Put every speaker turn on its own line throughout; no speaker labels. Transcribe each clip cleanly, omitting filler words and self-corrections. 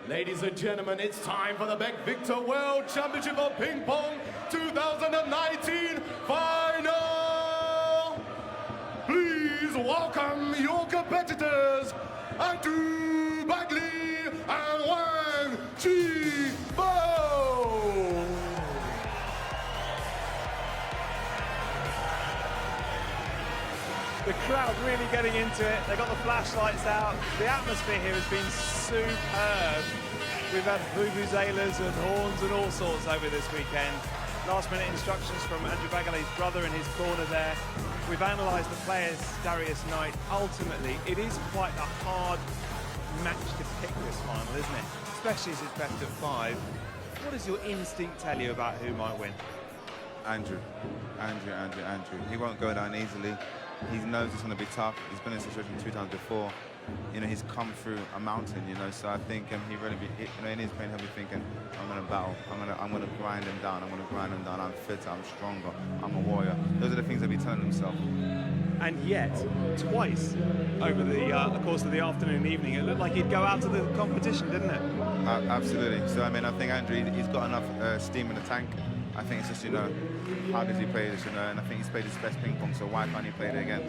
Ladies and gentlemen, it's time for the Beck Victor World Championship of Ping Pong 2019 Final! Please welcome your competitors, Andrew Baggaley and Wang Shibo!
The crowd really getting into it. They got the flashlights out. The atmosphere here has been superb. We've had vuvuzelas and horns and all sorts over this weekend. Last minute instructions from Andrew Baggaley's brother in his corner there. We've analysed the players Darius Knight. Ultimately, it is quite a hard match to pick this final, isn't it? Especially as it's best of 5. What does your instinct tell you about who might win?
Andrew. He won't go down easily. He knows it's going to be tough. He's been in this situation 2 times before. You know, he's come through a mountain, you know, so I think he really, in his pain, he'll be thinking, I'm going to battle. I'm going to grind him down. I'm fitter, I'm stronger, I'm a warrior. Those are the things he'll be telling himself.
And yet, twice over the course of the afternoon and evening, it looked like he'd go out to the competition, didn't it?
Absolutely. So, I mean, I think Andrew, he's got enough steam in the tank. I think it's just, you know, how does he play this, you know, and I think he's played his best ping pong, so why can't he play it again?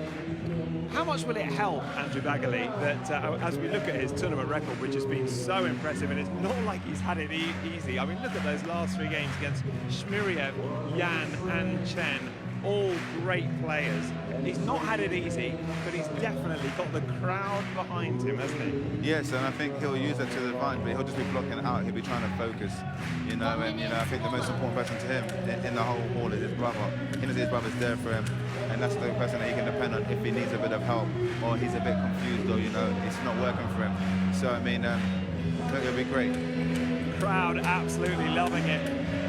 How much will it help Andrew Baggaley that as we look at his tournament record, which has been so impressive, and it's not like he's had it easy. I mean, look at those last 3 games against Shmiriev, Yan and Chen, all great players. He's not had it easy, but he's definitely got the crowd behind him, hasn't he?
Yes, and I think he'll use that to his advantage, but he'll just be blocking it out. He'll be trying to focus, you know, and, you know, I think the most important person to him in the whole hall is his brother. He knows his brother's there for him, and that's the person that he can depend on if he needs a bit of help, or he's a bit confused, or, you know, it's not working for him. So, I mean, I think it'll be great.
Crowd absolutely loving it,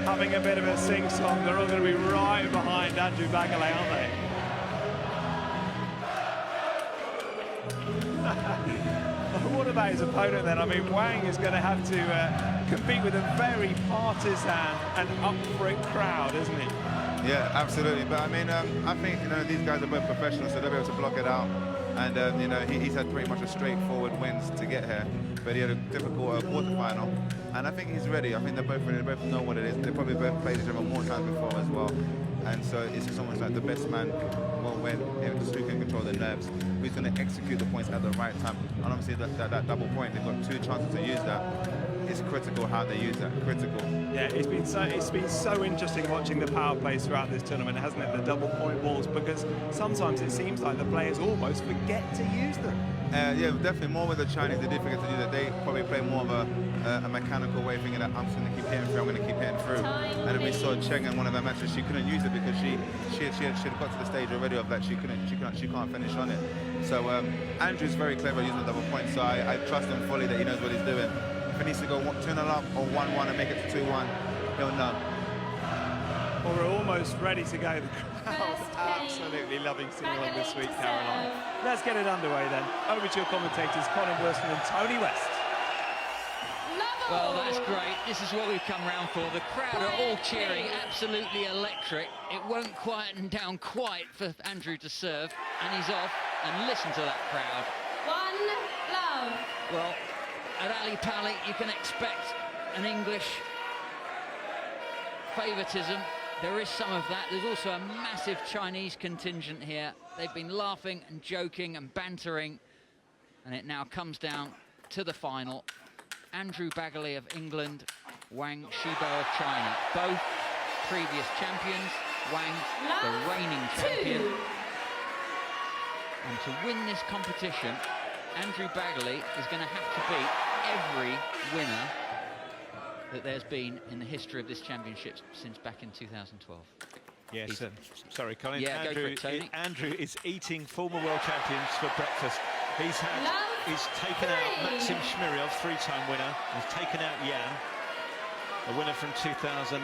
having a bit of a sing-song. They're all going to be right behind Andrew Baggaley, aren't they? What about his opponent then? I mean, Wang is going to have to compete with a very partisan and up-for-it crowd, isn't he?
Yeah, absolutely. But I mean, I think, you know, these guys are both professionals, so they'll be able to block it out. And, you know, he's had pretty much a straightforward wins to get here, but he had a difficult quarterfinal. And I think he's ready. I think they're both ready. They both know what it is. They probably both played each other more times before as well. And so it's just almost like the best man will win. It's who can control the nerves, who's going to execute the points at the right time. And obviously that double point, they've got 2 chances to use that. It's critical how they use that, critical.
Yeah, it's been so interesting watching the power plays throughout this tournament, hasn't it? The double point balls, because sometimes it seems like the players almost forget to use them.
Yeah, definitely more with the Chinese. They do forget to use it. They probably play more of a mechanical way, thinking that I'm just going to keep hitting through, I'm going to keep hitting through. And then we saw Cheng in one of their matches, she couldn't use it because she had got to the stage already of that she can't finish on it. So Andrew's very clever using the double point, so I trust him fully that he knows what he's doing. If he needs to go 2-0 up or 1-1 and make it to 2-1, he'll know.
Well, we're almost ready to go. The crowd's absolutely loving seeing on this week, Caroline. Let's get it underway then. Over to your commentators, Colin Wilson and Tony West.
Well, that's great. This is what we've come round for. The crowd are all cheering, absolutely electric. It won't quieten down quite for Andrew to serve, and he's off. And listen to that crowd.
One love.
Well, at Ali Pali, you can expect an English favouritism. There is some of that. There's also a massive Chinese contingent here. They've been laughing and joking and bantering, and it now comes down to the final. Andrew Baggaley of England, Wang Shibo of China. Both previous champions. Wang, the reigning champion. And to win this competition, Andrew Baggaley is going to have to beat every winner that there's been in the history of this championship since back in 2012.
Yes, sorry, Colin.
Yeah, go for it, Tony.
Andrew is eating former world champions for breakfast. He's taken out Maxim Shmiriev, 3-time winner. He's taken out Yan, a winner from 2017.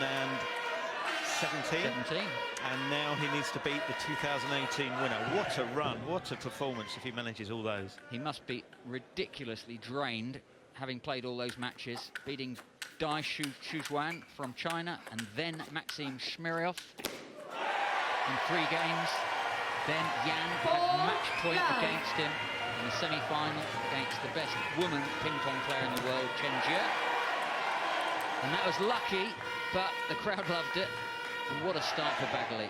And now he needs to beat the 2018 winner. What a run, what a performance if he manages all those.
He must be ridiculously drained, having played all those matches, beating Dai Shujuan from China, and then Maxim Shmiriev in 3 games. Then Yan had match point against him in the semi-final against the best woman ping pong player in the world, Chenjia. And that was lucky, but the crowd loved it. And what a start for Baggaley.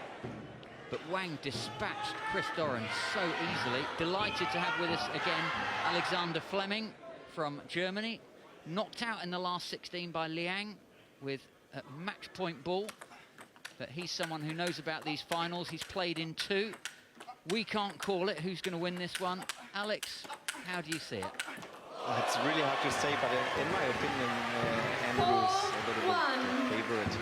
But Wang dispatched Chris Doran so easily. Delighted to have with us again Alexander Fleming from Germany. Knocked out in the last 16 by Liang with a match point ball. But he's someone who knows about these finals. He's played in 2. We can't call it who's going to win this one. Alex, how do you see it?
Well, it's really hard to say, but in my opinion, Andrew is a little bit the favorite.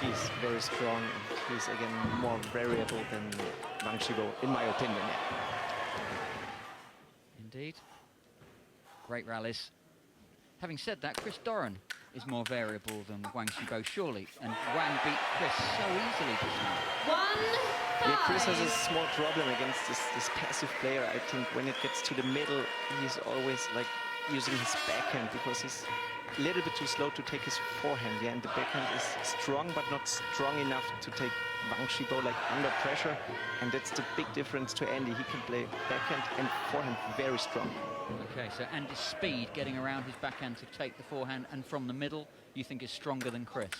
He's very strong, and he's again more variable than Wang Shibo, in my opinion.
Indeed. Great rallies. Having said that, Chris Doran is more variable than Wang Shibo, surely. And Wang beat Chris so easily just now.
1-5.
Yeah, Chris has a small problem against this passive player. I think when it gets to the middle, he's always like using his backhand because he's a little bit too slow to take his forehand. Yeah, and the backhand is strong, but not strong enough to take Wang Shibo like under pressure. And that's the big difference to Andy. He can play backhand and forehand very strong.
Okay, so Andy's speed getting around his backhand to take the forehand and from the middle, you think is stronger than Chris?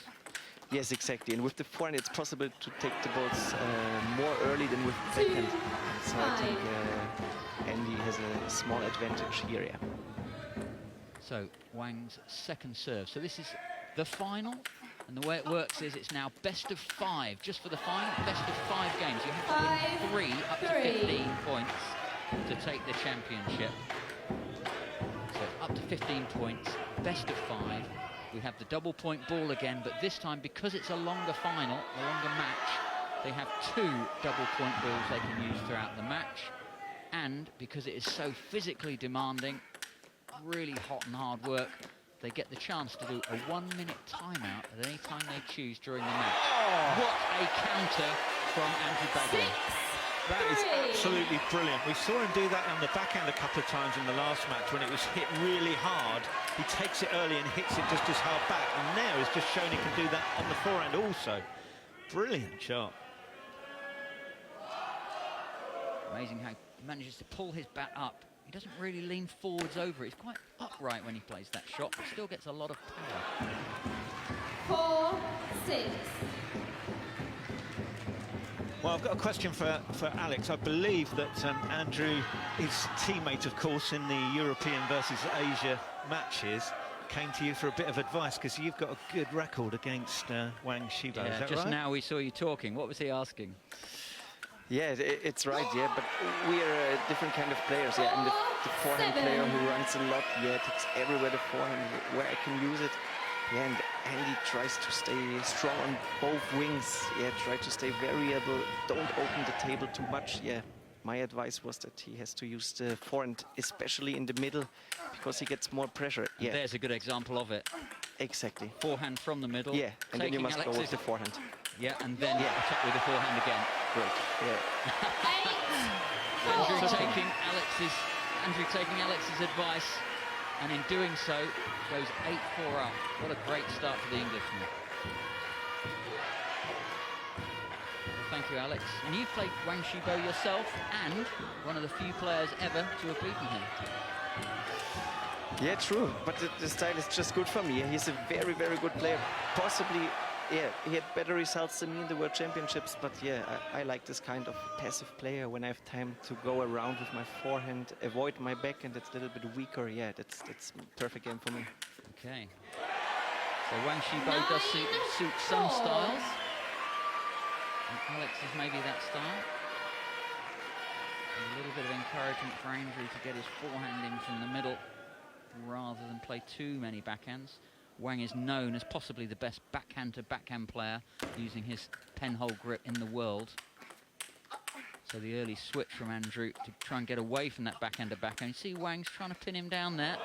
Yes, exactly. And with the forehand, it's possible to take the balls more early than with the backhand. So I think Andy has a small advantage here, yeah.
So Wang's second serve. So this is the final, and the way it works is it's now best of 5. Just for the final, best of 5 games. You have to win 3 up to 15 points to take the championship. So up to 15 points, best of 5. We have the double point ball again, but this time, because it's a longer final, a longer match, they have 2 double point balls they can use throughout the match. And because it is so physically demanding, really hot and hard work, they get the chance to do a 1-minute timeout at any time they choose during the match. Oh. What a counter from Andrew Baggaley.
That is absolutely brilliant. We saw him do that on the backhand a couple of times in the last match when it was hit really hard. He takes it early and hits it just as hard back, and now he's just shown he can do that on the forehand also. Brilliant shot.
Amazing how he manages to pull his bat up. He doesn't really lean forwards over it. He's quite upright when he plays that shot, but still gets a lot of power.
4-6.
Well, I've got a question for Alex. I believe that Andrew, his teammate, of course, in the European versus Asia matches, came to you for a bit of advice because you've got a good record against Wang Shibo.
Yeah,
is that
just
right?
now we saw you talking. What was he asking?
Yeah, it's right, yeah, but we are a different kind of players, yeah, and the forehand player who runs a lot, yeah, takes everywhere the forehand where I can use it. Yeah, and Andy tries to stay strong on both wings. Yeah, try to stay variable. Don't open the table too much. Yeah, my advice was that he has to use the forehand, especially in the middle, because he gets more pressure. Yeah,
And there's a good example of it.
Exactly.
Forehand from the middle.
Yeah, and then you must
Alex's
go with the forehand.
Yeah, and then attack with the forehand again.
Great. Yeah.
Andrew taking Alex's advice, and in doing so, goes 8-4 up. What a great start for the Englishman. Well, thank you, Alex. And you've played Wang Shibo yourself, and one of the few players ever to have beaten him.
Yeah, true. But the style is just good for me. He's a very, very good player. Possibly, yeah, he had better results than me in the World Championships. But yeah, I like this kind of passive player when I have time to go around with my forehand, avoid my backhand that's a little bit weaker. Yeah, that's perfect game for me.
Okay. So Wang Shibo does suit some styles. And Alex is maybe that style. A little bit of encouragement for Andrew to get his forehand in from the middle rather than play too many backhands. Wang is known as possibly the best backhand-to-backhand player using his penhole grip in the world. So the early switch from Andrew to try and get away from that backhand-to-backhand. You see Wang's trying to pin him down there.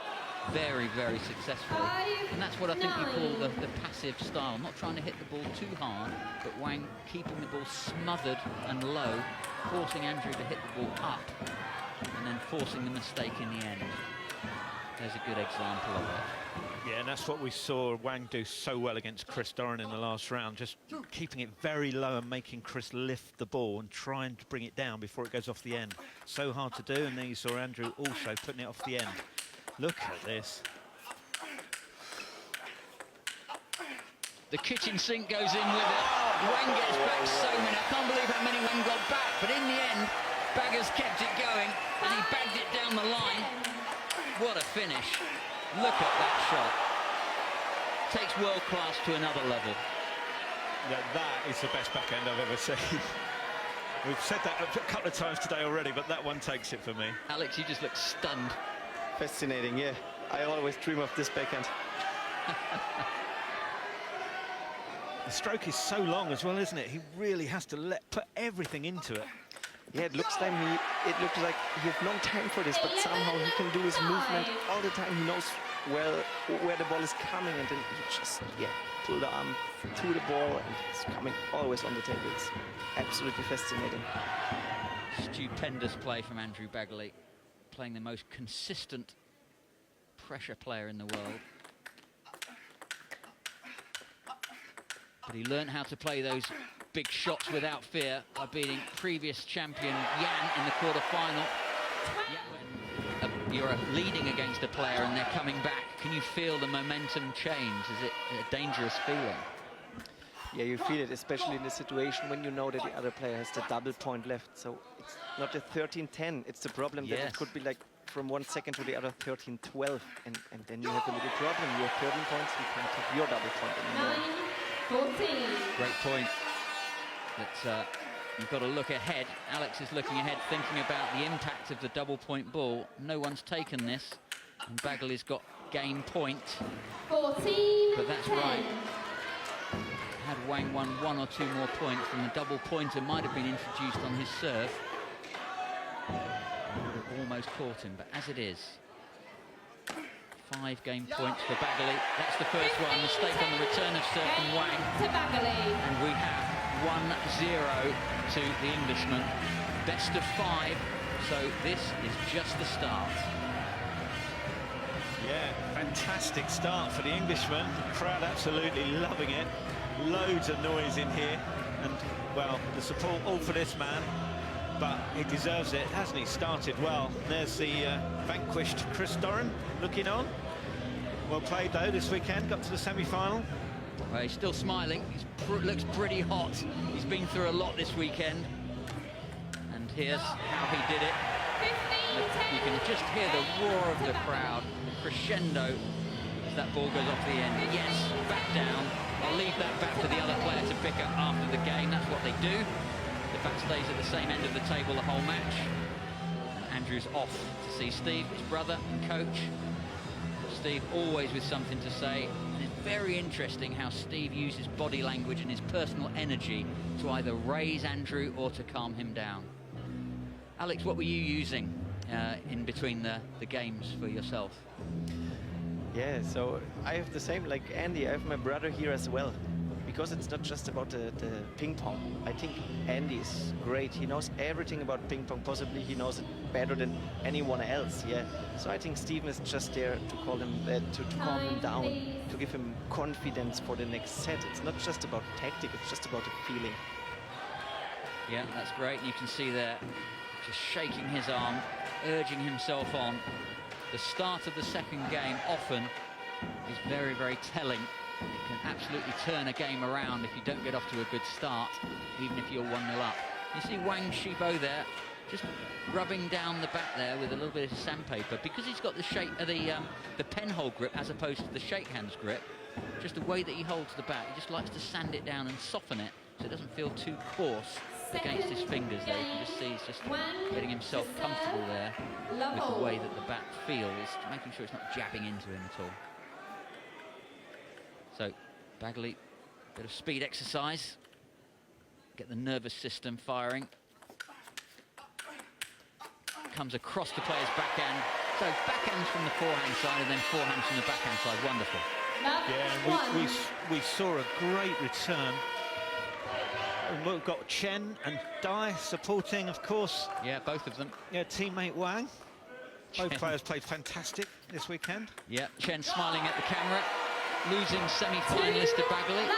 Very, very successfully. And that's what I think you call the passive style. Not trying to hit the ball too hard, but Wang keeping the ball smothered and low, forcing Andrew to hit the ball up, and then forcing the mistake in the end. There's a good example of it.
Yeah, and that's what we saw Wang do so well against Chris Doran in the last round, just keeping it very low and making Chris lift the ball and trying to bring it down before it goes off the end. So hard to do, and then you saw Andrew also putting it off the end. Look at this.
The kitchen sink goes in with it. Wang gets back so many. I can't believe how many Wang got back, but in the end, Bagger's kept it going, and he bagged it down the line. What a finish. Look at that shot. Takes world class to another level.
Yeah, that is the best backhand I've ever seen. We've said that a couple of times today already, but that one takes it for me.
Alex, you just look stunned.
Fascinating, yeah. I always dream of this backhand.
The stroke is so long as well, isn't it? He really has to put everything into it.
Yeah, it looks like he has no time for this, but somehow he can do his movement all the time. He knows where the ball is coming, and then he just pull the arm to the ball, and it's coming always on the table. It's absolutely fascinating.
Stupendous play from Andrew Baggaley, playing the most consistent pressure player in the world. But he learned how to play those big shots without fear by beating previous champion Yan in the quarter-final. When you're leading against a player and they're coming back, can you feel the momentum change? Is it a dangerous feeling?
Yeah, you feel it, especially in the situation when you know that the other player has the double point left. So it's not a 13-10. It's the problem that it could be like from 1 second to the other 13-12. And then you have a little problem. You have 13 points, you can't have your double point anymore.
14.
Great point. But you've got to look ahead. Alex is looking ahead, thinking about the impact of the double point ball. No one's taken this, and Baggaley's got game point.
14.
But that's
10.
right. Had Wang won 1 or 2 more points, and the double pointer might have been introduced on his serve. Would have almost caught him, but as it is, 5 game points for Baggaley. That's the first one. Mistake on the return of serve from Wang.
To Baggaley.
And we have 1-0 to the Englishman. Best of 5, so this is just the start.
Yeah, fantastic start for the Englishman. The crowd absolutely loving it. Loads of noise in here. And, well, the support all for this man. But he deserves it, hasn't he? Started well. There's the vanquished Chris Doran looking on. Well played, though, this weekend. Got to the semi-final.
Well, he's still smiling. He looks pretty hot. He's been through a lot this weekend. And here's how he did it.
15-10.
You can just hear the roar of the crowd, the crescendo, as that ball goes off the end. Yes, back down. I'll leave that back for the other player to pick up after the game. That's what they do. The bat stays at the same end of the table the whole match. And Andrew's off to see Steve, his brother and coach. Steve always with something to say. And it's very interesting how Steve uses body language and his personal energy to either raise Andrew or to calm him down. Alex, what were you using in between the games for yourself?
Yeah, so I have the same like Andy. I have my brother here as well. Because it's not just about the ping pong. I think Andy is great. He knows everything about ping pong. Possibly he knows it better than anyone else. Yeah. So I think Steven is just there to call him, to calm him down, to give him confidence for the next set. It's not just about tactic. It's just about the feeling.
Yeah, that's great. You can see there, just shaking his arm, urging himself on. The start of the second game often is very, very telling. It can absolutely turn a game around if you don't get off to a good start, even if you're 1-0 up. You see Wang Shibo there, just rubbing down the bat there with a little bit of sandpaper, because he's got the shape of the penhold grip as opposed to the shake hands grip. Just the way that he holds the bat, he just likes to sand it down and soften it so it doesn't feel too coarse against his fingers there. You can just see he's just getting himself comfortable there with the way that the bat feels, making sure it's not jabbing into him at all. So, Baggaley, bit of speed exercise, get the nervous system firing. Comes across the player's backhand. So, backhands from the forehand side and then forehands from the backhand side. Wonderful.
Yeah, we saw a great return. And we've got Chen and Dai supporting, of course.
Yeah, both of them.
Yeah, teammate Wang. Both players played fantastic this weekend.
Yeah, Chen smiling at the camera. Losing semi-finalist to Baggaley.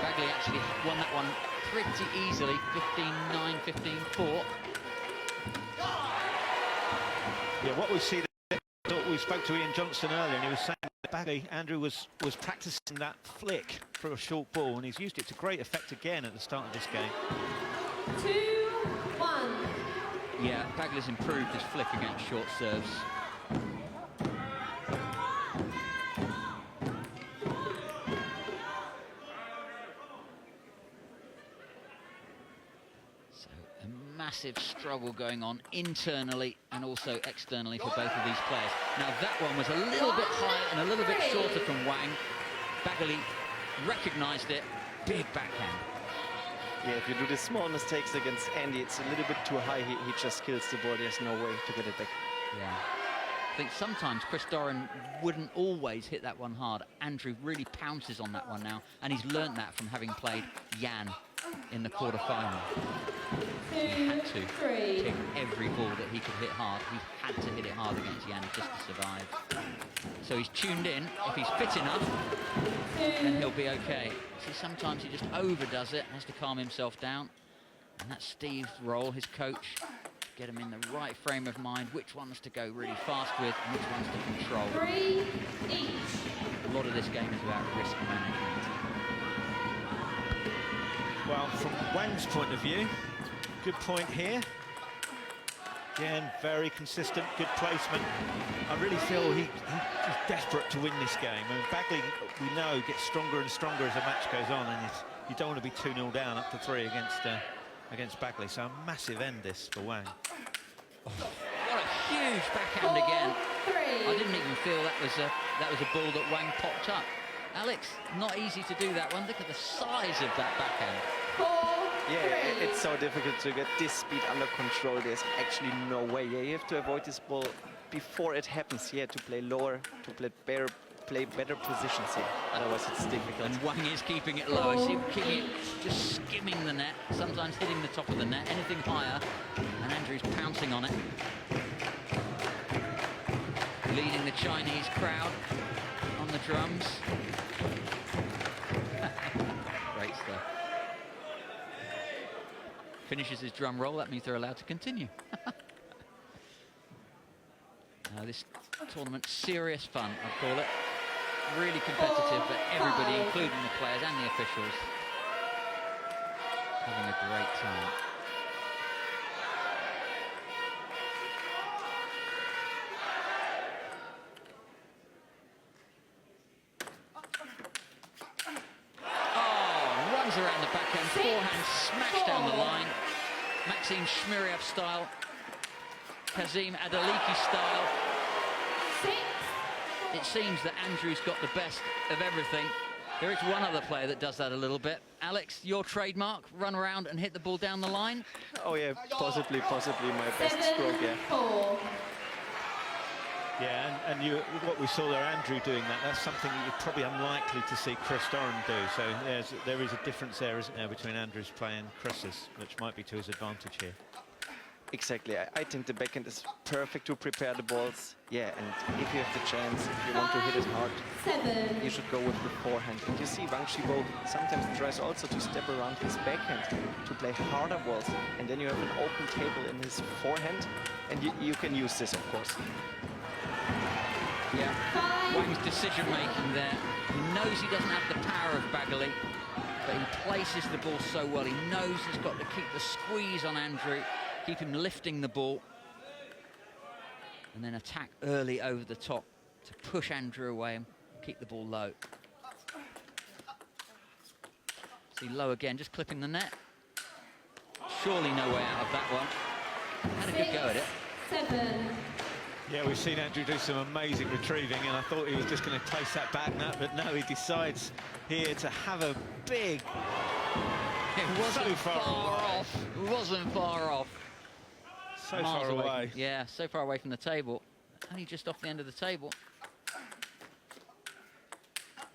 Baggaley actually won that one pretty easily, 15-9, 15-4.
Yeah, what we see, we spoke to Ian Johnson earlier, and he was saying Baggaley, Andrew was practicing that flick for a short ball, and he's used it to great effect again at the start of this game.
2-1.
Yeah, Baggaley's improved his flick against short serves. So a massive struggle going on internally and also externally for both of these players. Now that one was a little bit higher and a little bit shorter from Wang. Baggaley recognised it. Big backhand.
Yeah, if you do the small mistakes against Andy, it's a little bit too high. He just kills the ball. There's no way to get it back.
Yeah. I think sometimes Chris Doran wouldn't always hit that one hard. Andrew really pounces on that one now, and he's learnt that from having played Jan in the quarter-final. He had to hit every ball that he could hit hard. He had to hit it hard against Jan just to survive. So he's tuned in. If he's fit enough, then he'll be okay. See, sometimes he just overdoes it, has to calm himself down. And that's Steve's role, his coach. Get him in the right frame of mind, which ones to go really fast with and which ones to control.
3 each.
A lot of this game is about risk management.
Well, from Wang's point of view, good point here. Again, very consistent, good placement. I really feel he's desperate to win this game. I mean, Baggaley, we know, gets stronger and stronger as the match goes on, and you don't want to be 2-0 down up to 3 against Baggaley. So a massive end this for Wang.
Oh, what a huge backhand again.
4-3.
I didn't even feel that was a ball that Wang popped up. Alex, not easy to do that one. Look at the size of that backhand.
4-3.
Yeah, it's so difficult to get this speed under control. There's actually no way. Yeah, you have to avoid this ball before it happens. Yeah, to play lower, to play better positions here. Otherwise, it's difficult.
And Wang is keeping it low. I see him keeping it, just skimming the net, sometimes hitting the top of the net, anything higher, and Andrew's pouncing on it. Leading the Chinese crowd on the drums. Great stuff. Finishes his drum roll, that means they're allowed to continue. This tournament, serious fun, I'd call it. Really competitive, but everybody, including the players and the officials, having a great time. Oh, runs around the backhand, forehand smashed down the line. Maxim Shmiriev style, Kazim Adaliki style.
6.
It seems that Andrew's got the best of everything. There is one other player that does that a little bit. Alex, your trademark, run around and hit the ball down the line?
Oh yeah, possibly my best stroke, yeah.
7-4.
Yeah, and what we saw there, Andrew doing that's something that you're probably unlikely to see Chris Doran do. So there is a difference there, isn't there, between Andrew's play and Chris's, which might be to his advantage here.
Exactly. I think the backhand is perfect to prepare the balls. Yeah, and if you have the chance, if you want to hit it hard,
7.
you should go with the forehand. And you see Wang Shibo sometimes tries also to step around his backhand to play harder balls. And then you have an open table in his forehand, and you can use this, of course.
Yeah, Wang's decision-making there. He knows he doesn't have the power of Baggaley, but he places the ball so well. He knows he's got to keep the squeeze on Andrew, keep him lifting the ball, and then attack early over the top to push Andrew away and keep the ball low. See, low again, just clipping the net. Surely no way out of that one. Had a good go at it.
7.
Yeah, we've seen Andrew do some amazing retrieving, and I thought he was just going to place that back, but no, he decides here to have a big...
It wasn't
so far
off. It wasn't far off.
So
Miles
far away.
Yeah, so far away from the table. Only just off the end of the table.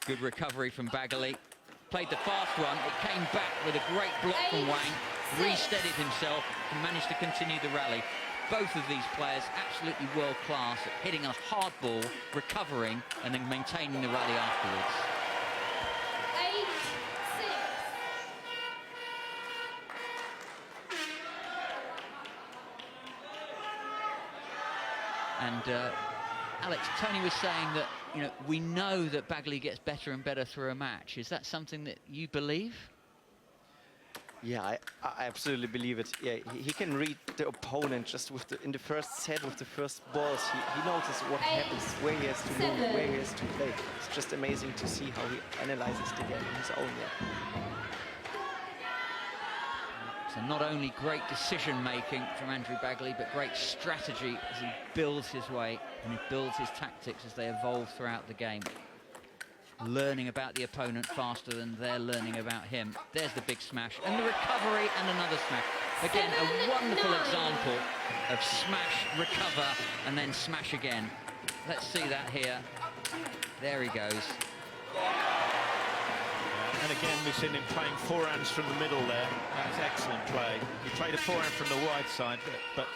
Good recovery from Baggaley. Played the fast one. It came back with a great block from Wang. Re-steadied himself and managed to continue the rally. Both of these players absolutely world-class at hitting a hard ball, recovering, and then maintaining the rally afterwards.
8-6.
And Alex, Tony was saying that you know, we know that Baggaley gets better and better through a match. Is that something that you believe?
Yeah, I absolutely believe it. Yeah, he can read the opponent just with in the first set with the first balls. He notices what happens, where he has to move, where he has to play. It's just amazing to see how he analyzes the game on his own. Yeah.
So not only great decision-making from Andrew Baggaley, but great strategy as he builds his way and he builds his tactics as they evolve throughout the game. Learning about the opponent faster than they're learning about him. There's the big smash, and the recovery, and another smash. Again, a wonderful example of smash, recover, and then smash again. Let's see that here. There he goes.
And again, we've seen him playing forehands from the middle there. That's excellent play. He played a forehand from the wide side, but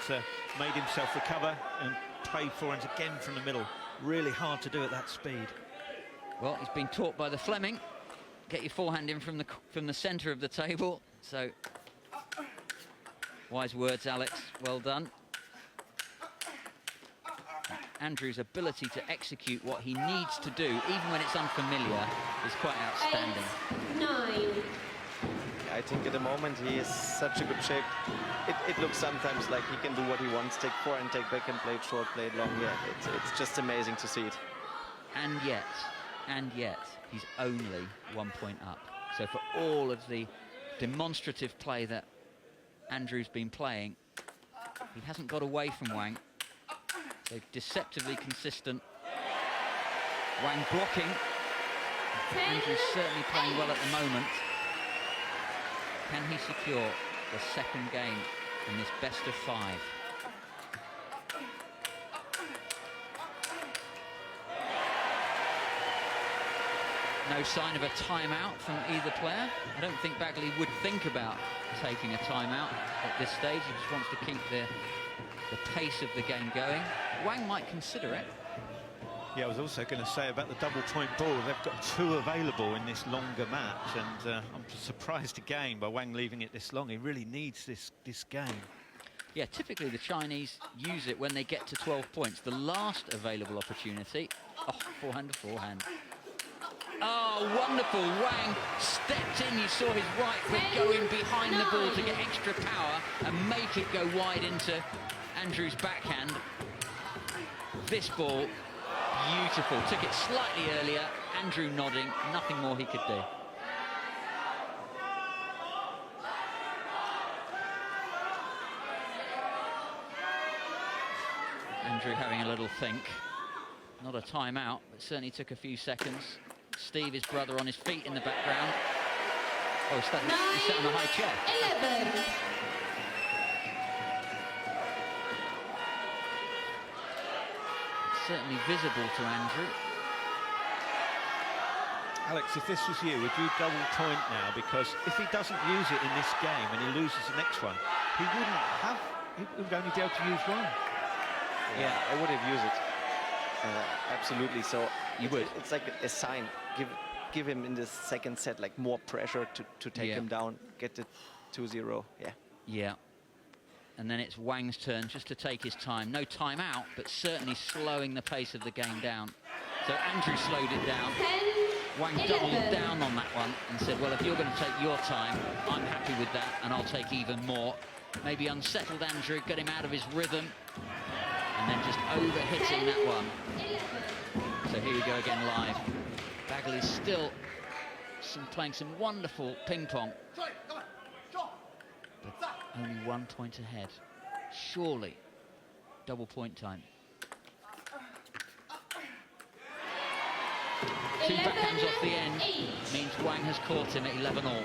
made himself recover and played forehands again from the middle. Really hard to do at that speed.
Well, he's been taught by the Fleming. Get your forehand in from the centre of the table. So, wise words, Alex. Well done. Andrew's ability to execute what he needs to do, even when it's unfamiliar, is quite outstanding.
8-9.
I think at the moment he is such a good shape. It looks sometimes like he can do what he wants, take forehand, take backhand, play it short, play it long. Yeah, it's just amazing to see it.
And yet, he's only 1 point up. So for all of the demonstrative play that Andrew's been playing, he hasn't got away from Wang. So deceptively consistent. Wang blocking. Andrew's certainly playing well at the moment. Can he secure the second game in this best of 5? No sign of a timeout from either player. I don't think Baggaley would think about taking a timeout at this stage. He just wants to keep the pace of the game going. Wang might consider it.
Yeah, I was also going to say about the double-point ball. They've got 2 available in this longer match, and I'm surprised again by Wang leaving it this long. He really needs this game.
Yeah, typically the Chinese use it when they get to 12 points. The last available opportunity. Oh, forehand to forehand. Oh, wonderful. Wang stepped in. You saw his right foot go in behind the ball to get extra power and make it go wide into Andrew's backhand. This ball, beautiful. Took it slightly earlier. Andrew nodding. Nothing more he could do. Andrew having a little think. Not a timeout, but certainly took a few seconds. Steve, his brother, on his feet in the background. Oh, he's sat on a high chair.
11.
It's certainly visible to Andrew.
Alex, if this was you, would you double point now? Because if he doesn't use it in this game and he loses the next one, he would only be able to use one.
Yeah, I would have used it. Absolutely. So
You would.
It's like a sign. Give him in the second set like more pressure to take him down, get it 2-0. Yeah.
Yeah. And then it's Wang's turn just to take his time. No timeout, but certainly slowing the pace of the game down. So Andrew slowed it down.
10,
Wang
11.
doubled down on that one and said, well, if you're going to take your time, I'm happy with that, and I'll take even more. Maybe unsettled Andrew, got him out of his rhythm, and then just over-hitting that one.
11.
So here we go again live. Baggaley's still playing some wonderful ping-pong. But only 1 point ahead. Surely, double point time. 2 backhands off the end means Wang has caught him at 11-all.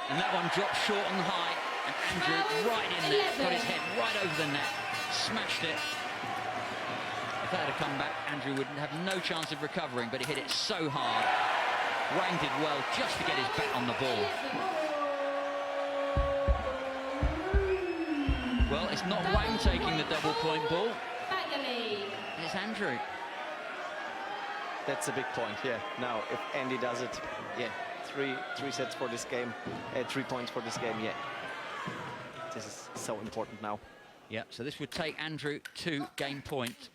And that one dropped short and high, and Andrew right in there, got his head right over the net, smashed it. If that had come back, Andrew would have no chance of recovering, but he hit it so hard. Wang did well just to get his bat on the ball. Well, it's not Wang taking the double point ball.
Baggaley.
It's Andrew.
That's a big point, yeah. Now, if Andy does it, yeah, three sets for this game, 3 points for this game, yeah. This is so important now.
Yeah, so this would take Andrew to game point.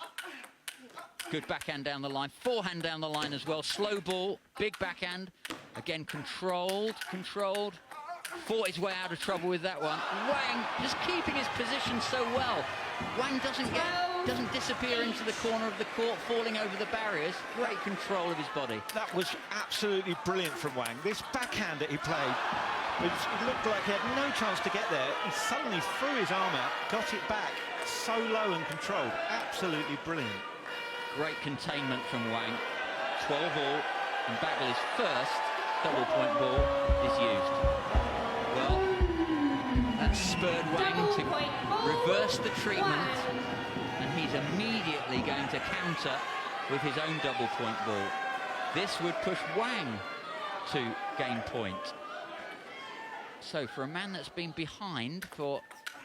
Good backhand down the line, forehand down the line as well. Slow ball, big backhand. Again, controlled. Fought his way out of trouble with that one. Wang just keeping his position so well. Wang doesn't disappear into the corner of the court, falling over the barriers. Great control of his body.
That was absolutely brilliant from Wang. This backhand that he played, it looked like he had no chance to get there. He suddenly threw his arm out, got it back, so low and controlled. Absolutely brilliant.
Great containment from Wang. 12-all, and Baggaley's first double-point ball is used. Well, that spurred Wang to reverse the treatment, and he's immediately going to counter with his own double-point ball. This would push Wang to game point. So for a man that's been behind for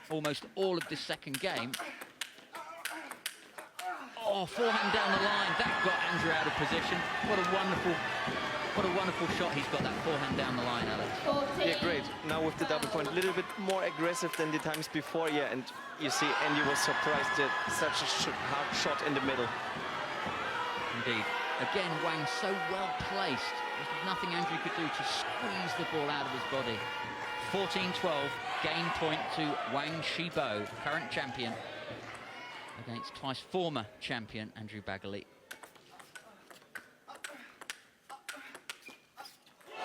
almost all of this second game, oh, forehand down the line, that got Andrew out of position. What a wonderful shot he's got, that forehand down the line, Alex.
Yeah, great. Now with the double point, a little bit more aggressive than the times before, yeah, and you see Andy was surprised at such a hard shot in the middle.
Indeed. Again, Wang so well placed. There's nothing Andrew could do to squeeze the ball out of his body. 14-12, game point to Wang Shibo, current champion, against twice former champion Andrew Baggaley.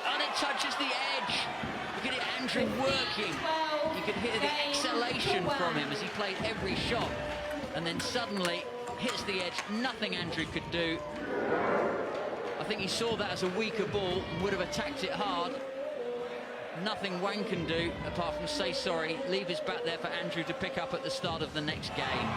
And it touches the edge. Look at it, Andrew working. You could hear the exhalation from him as he played every shot, and then suddenly hits the edge. Nothing Andrew could do. I think he saw that as a weaker ball and would have attacked it hard. Nothing Wang can do apart from say sorry, leave his bat there for Andrew to pick up at the start of the next game.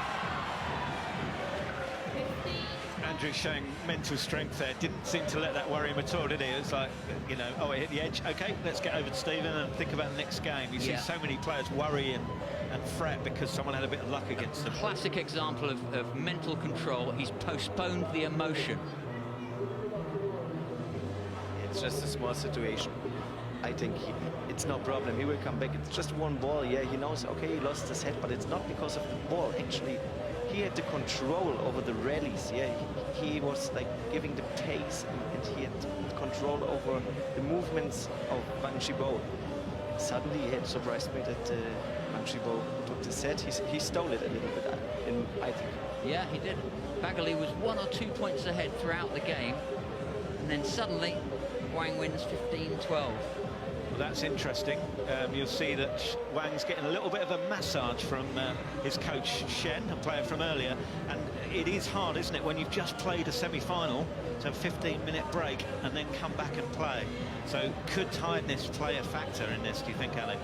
Andrew showing mental strength there. Didn't seem to let that worry him at all, did he? It was like, you know, oh, it hit the edge. OK, let's get over to Stephen and think about the next game. You see so many players worry and fret because someone had a bit of luck against them.
Classic example of mental control. He's postponed the emotion.
It's just a small situation. I think it's no problem. He will come back. It's just one ball. Yeah, he knows, OK, he lost his head, but it's not because of the ball. Actually, he had the control over the rallies. Yeah, he was like giving the pace, and he had control over the movements of Wang Shibo. Suddenly, it surprised me that Wang Shibo took the set. He stole it a little bit, I think.
Yeah, he did. Baggaley was 1 or 2 points ahead throughout the game, and then suddenly Wang wins 15-12.
Well, that's interesting. You'll see that Wang's getting a little bit of a massage from his coach Shen, a player from earlier, and it is hard, isn't it, when you've just played a semi-final, so 15-minute break and then come back and play. So could tiredness play a factor in this, do you think, Alex?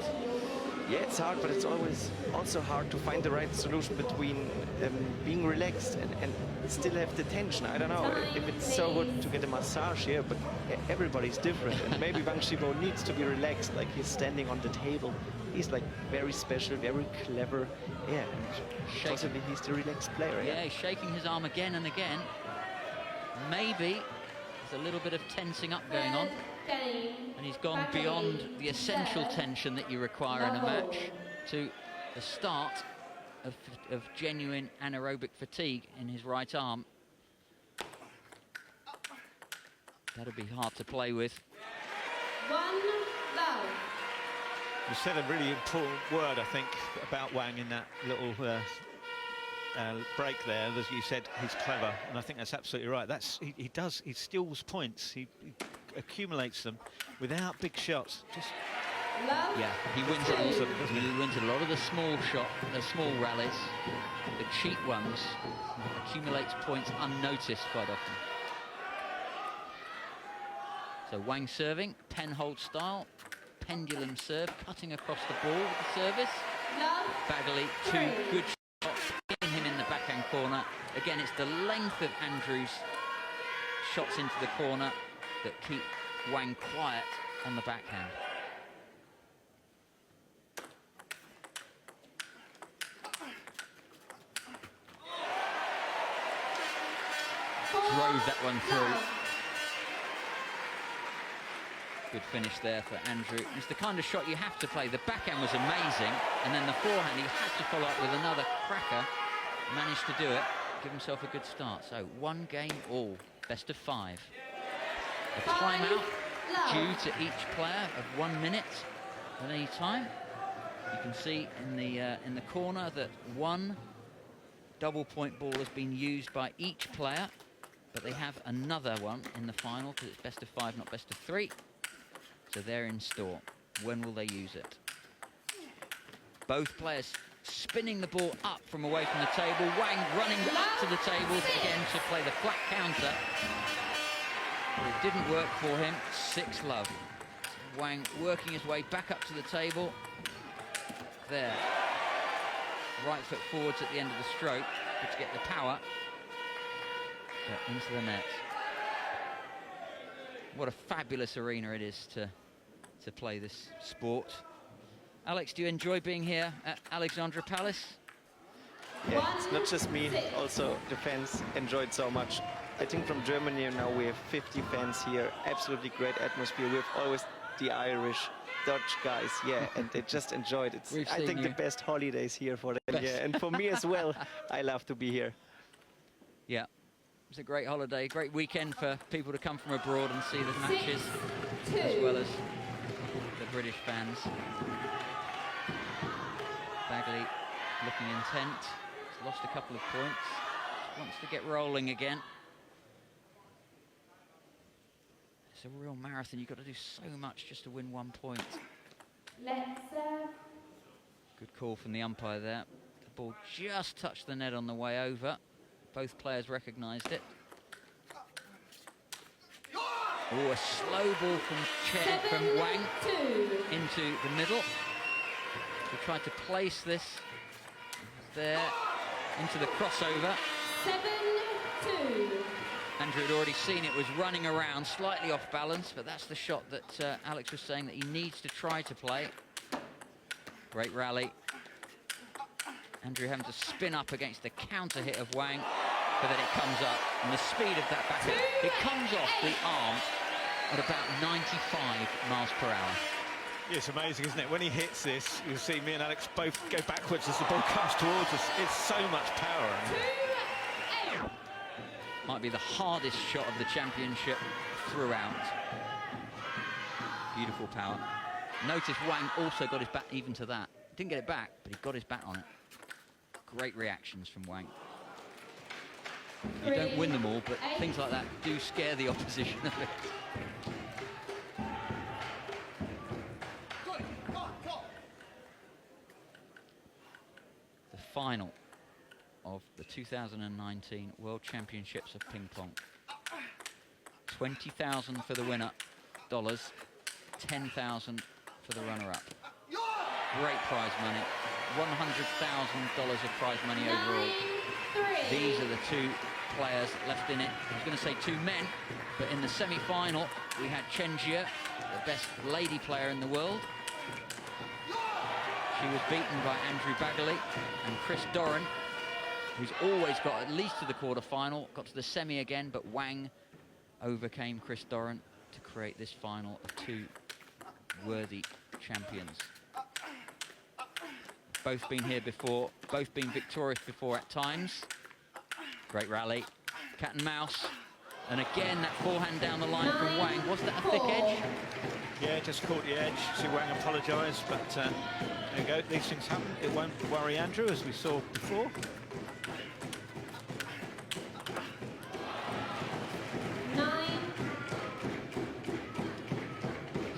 Yeah, it's hard, but it's always also hard to find the right solution between being relaxed and still have the tension. I don't know if it's so good to get a massage here, but everybody's different. And maybe Wang Shibo needs to be relaxed, like he's standing on the table. He's like very special, very clever. Yeah, and possibly he's the relaxed player.
Yeah, he's shaking his arm again and again. Maybe there's a little bit of tensing up going on. And he's gone beyond the essential tension that you require in a match to the start of genuine anaerobic fatigue in his right arm. That'll be hard to play with.
You said a really important word, I think, about Wang in that little break there. As you said, he's clever, and I think that's absolutely right. He steals points. He accumulates them without big shots.
Yeah, he wins a lot of the small small rallies, the cheap ones, accumulates points unnoticed quite often. So Wang serving, pen hold style, pendulum serve, cutting across the ball with the service. Baggaley, 2 good shots, hitting him in the backhand corner. Again, it's the length of Andrew's shots into the corner that keep Wang quiet on the backhand. drove that one through. Good finish there for Andrew. It's the kind of shot you have to play. The backhand was amazing, and then the forehand, he had to follow up with another cracker. Managed to do it, give himself a good start. So 1 game all, best of 5. A timeout due to each player of 1 minute at any time. You can see in the corner that 1 double point ball has been used by each player, but they have another one in the final because it's best of 5, not best of 3. So they're in store. When will they use it? Both players spinning the ball up from away from the table. Wang running up to the table again to play the flat counter. But it didn't work for him. 6-love. Wang working his way back up to the table. There. Right foot forwards at the end of the stroke, but to get the power into the net. What a fabulous arena it is to play this sport. Alex, do you enjoy being here at Alexandra Palace?
Yeah, it's not just me, also the fans enjoy it so much. I think from Germany now we have 50 fans here, absolutely great atmosphere. We have always the Irish, Dutch guys, yeah, and they just enjoy it. It's, I think, the best holidays here for them, yeah, and for me as well. I love to be here.
Yeah, it's a great holiday, great weekend for people to come from abroad and see the matches, as well as the British fans. Baggaley looking intent. He's lost a couple of points. Just wants to get rolling again. It's a real marathon. You've got to do so much just to win 1 point. Good call from the umpire there. The ball just touched the net on the way over. Both players recognised it. Oh, a slow ball from Wang into the middle. He tried to place this there into the crossover.
7-2.
Andrew had already seen it, was running around, slightly off balance, but that's the shot that Alex was saying that he needs to try to play. Great rally. Andrew having to spin up against the counter hit of Wang, but then it comes up, and the speed of that backhand, it comes off the arm at about 95 miles per hour.
Yeah, it's amazing, isn't it? When he hits this, you'll see me and Alex both go backwards as the ball comes towards us. It's so much power.
Might be the hardest shot of the championship throughout. Beautiful power. Notice Wang also got his bat even to that. Didn't get it back, but he got his bat on it. Great reactions from Wang. You don't win them all, but things like that do scare the opposition a bit. The final of the 2019 World Championships of Ping Pong. 20,000 for the winner, dollars, 10,000 for the runner-up. Great prize money, $100,000 of prize money overall. These are the 2 players left in it. I was going to say 2 men, but in the semi-final we had Chen Jia, the best lady player in the world. She was beaten by Andrew Baggaley and Chris Doran, who's always got at least to the quarter-final, got to the semi again, but Wang overcame Chris Doran to create this final of 2 worthy champions. Both been here before, both been victorious before at times. Great rally, cat and mouse, and again that forehand down the line from Wang. Was that a thick edge?
Yeah, just caught the edge. See Wang apologise, but there you go. These things happen. It won't worry Andrew, as we saw before.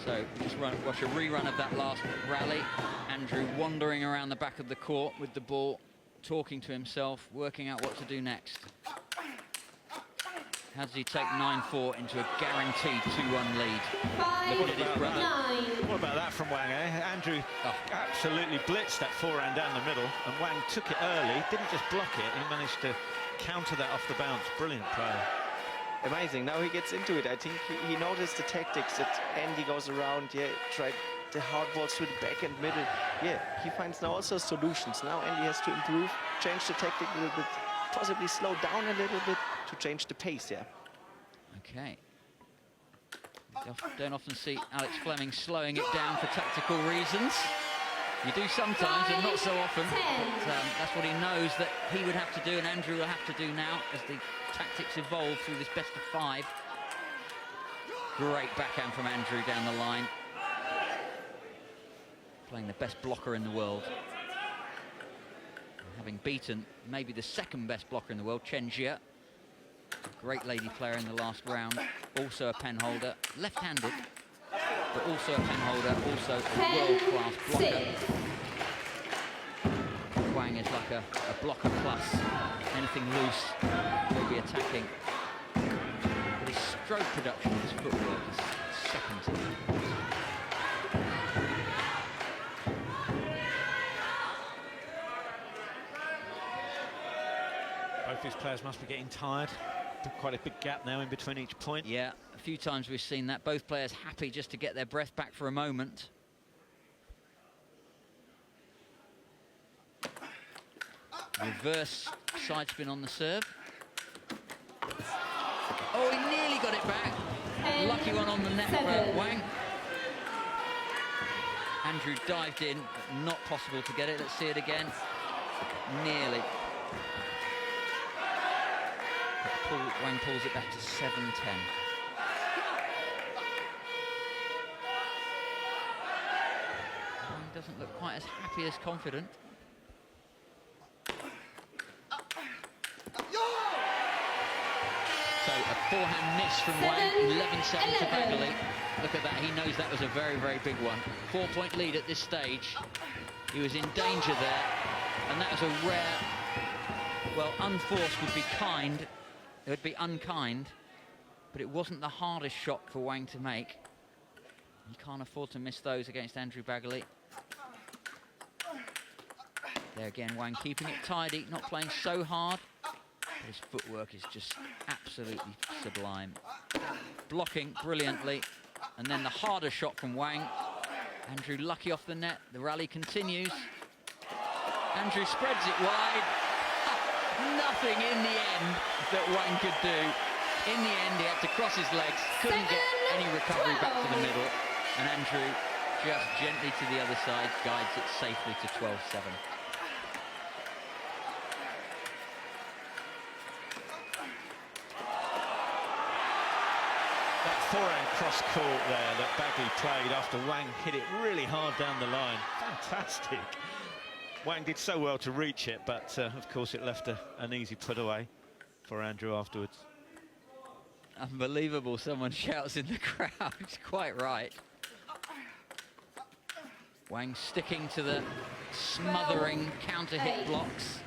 So just watch a rerun of that last rally. Andrew wandering around the back of the court with the ball, talking to himself, working out what to do next. How does he take 9-4 into a guaranteed 2-1 lead? Look at his brother.
What about that from Wang, eh? Andrew absolutely blitzed that forehand down the middle, and Wang took it early, didn't just block it, he managed to counter that off the bounce. Brilliant player.
Amazing. Now he gets into it. I think he noticed the tactics that Andy goes around, yeah, tried the hard balls through the back and middle. Yeah, he finds now also solutions. Now Andy has to improve, change the tactic a little bit, possibly slow down a little bit change the pace, yeah.
Okay. Don't often see Alex Fleming slowing it down for tactical reasons. You do sometimes, and not so often. But, that's what he knows that he would have to do, and Andrew will have to do now as the tactics evolve through this best of 5. Great backhand from Andrew down the line. Playing the best blocker in the world. Having beaten maybe the second best blocker in the world, Chen Jia. Great lady player in the last round. Also a pen holder, left-handed, but also a pen holder, also a world-class blocker. Wang is like a blocker plus. Anything loose, he'll be attacking. But his stroke production, his footwork is second to none.
Both these players must be getting tired. Quite a big gap now in between each point.
Yeah, a few times we've seen that. Both players happy just to get their breath back for a moment. Reverse side spin on the serve. Oh, he nearly got it back. Lucky one on the net for Wang. Andrew dived in, but not possible to get it. Let's see it again. Nearly. Wang pulls it back to 7-10. Wang doesn't look quite as happy as confident. So a forehand miss from Wang, 11-7 to Baggaley. Look at that, he knows that was a very, very big one. 4-point lead at this stage. He was in danger there, and that was a rare, well, unforced would be kind. It would be unkind, but it wasn't the hardest shot for Wang to make. He can't afford to miss those against Andrew Baggaley. There again, Wang keeping it tidy, not playing so hard. But his footwork is just absolutely sublime. Blocking brilliantly, and then the harder shot from Wang. Andrew lucky off the net, the rally continues. Andrew spreads it wide. Nothing in the end that Wang could do. In the end, he had to cross his legs, couldn't get any recovery back to the middle, and Andrew just gently to the other side guides it safely to 12-7.
That forehand cross court there that Baggaley played after Wang hit it really hard down the line. Fantastic. Wang did so well to reach it, but of course it left an easy put away for Andrew afterwards.
Unbelievable, someone shouts in the crowd. He's quite right. Wang sticking to the smothering counter hit blocks.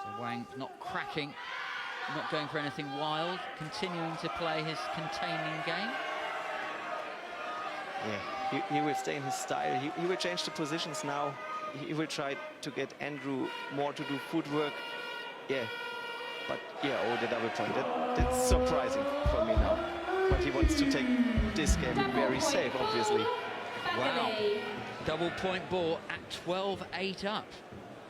So Wang not cracking. Not going for anything wild, continuing to play his containing game.
Yeah, he will stay in his style. He will change the positions now. He will try to get Andrew more to do footwork. Yeah, but yeah, oh, the double point. That's surprising for me now. But he wants to take this game very safe, obviously.
Wow, double point ball at 12-8 up.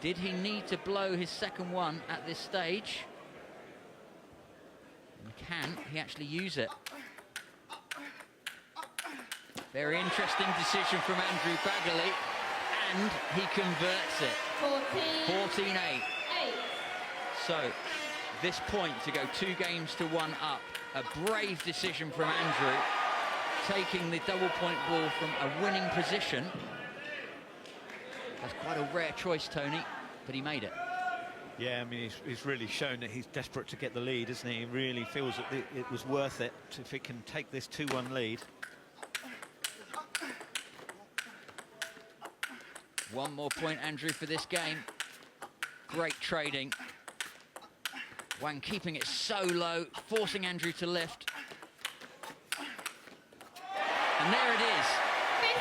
Did he need to blow his second one at this stage? Can he actually use it? Very interesting decision from Andrew Baggaley, and he converts it. 14-8. So this point to go 2 games to 1 up. A brave decision from Andrew, taking the double point ball from a winning position. That's quite a rare choice, Tony, but he made it.
Yeah, I mean, he's really shown that he's desperate to get the lead, isn't he? He really feels that it was worth it if he can take this 2-1 lead.
One more point, Andrew, for this game. Great trading. Wang keeping it so low, forcing Andrew to lift. And there it is.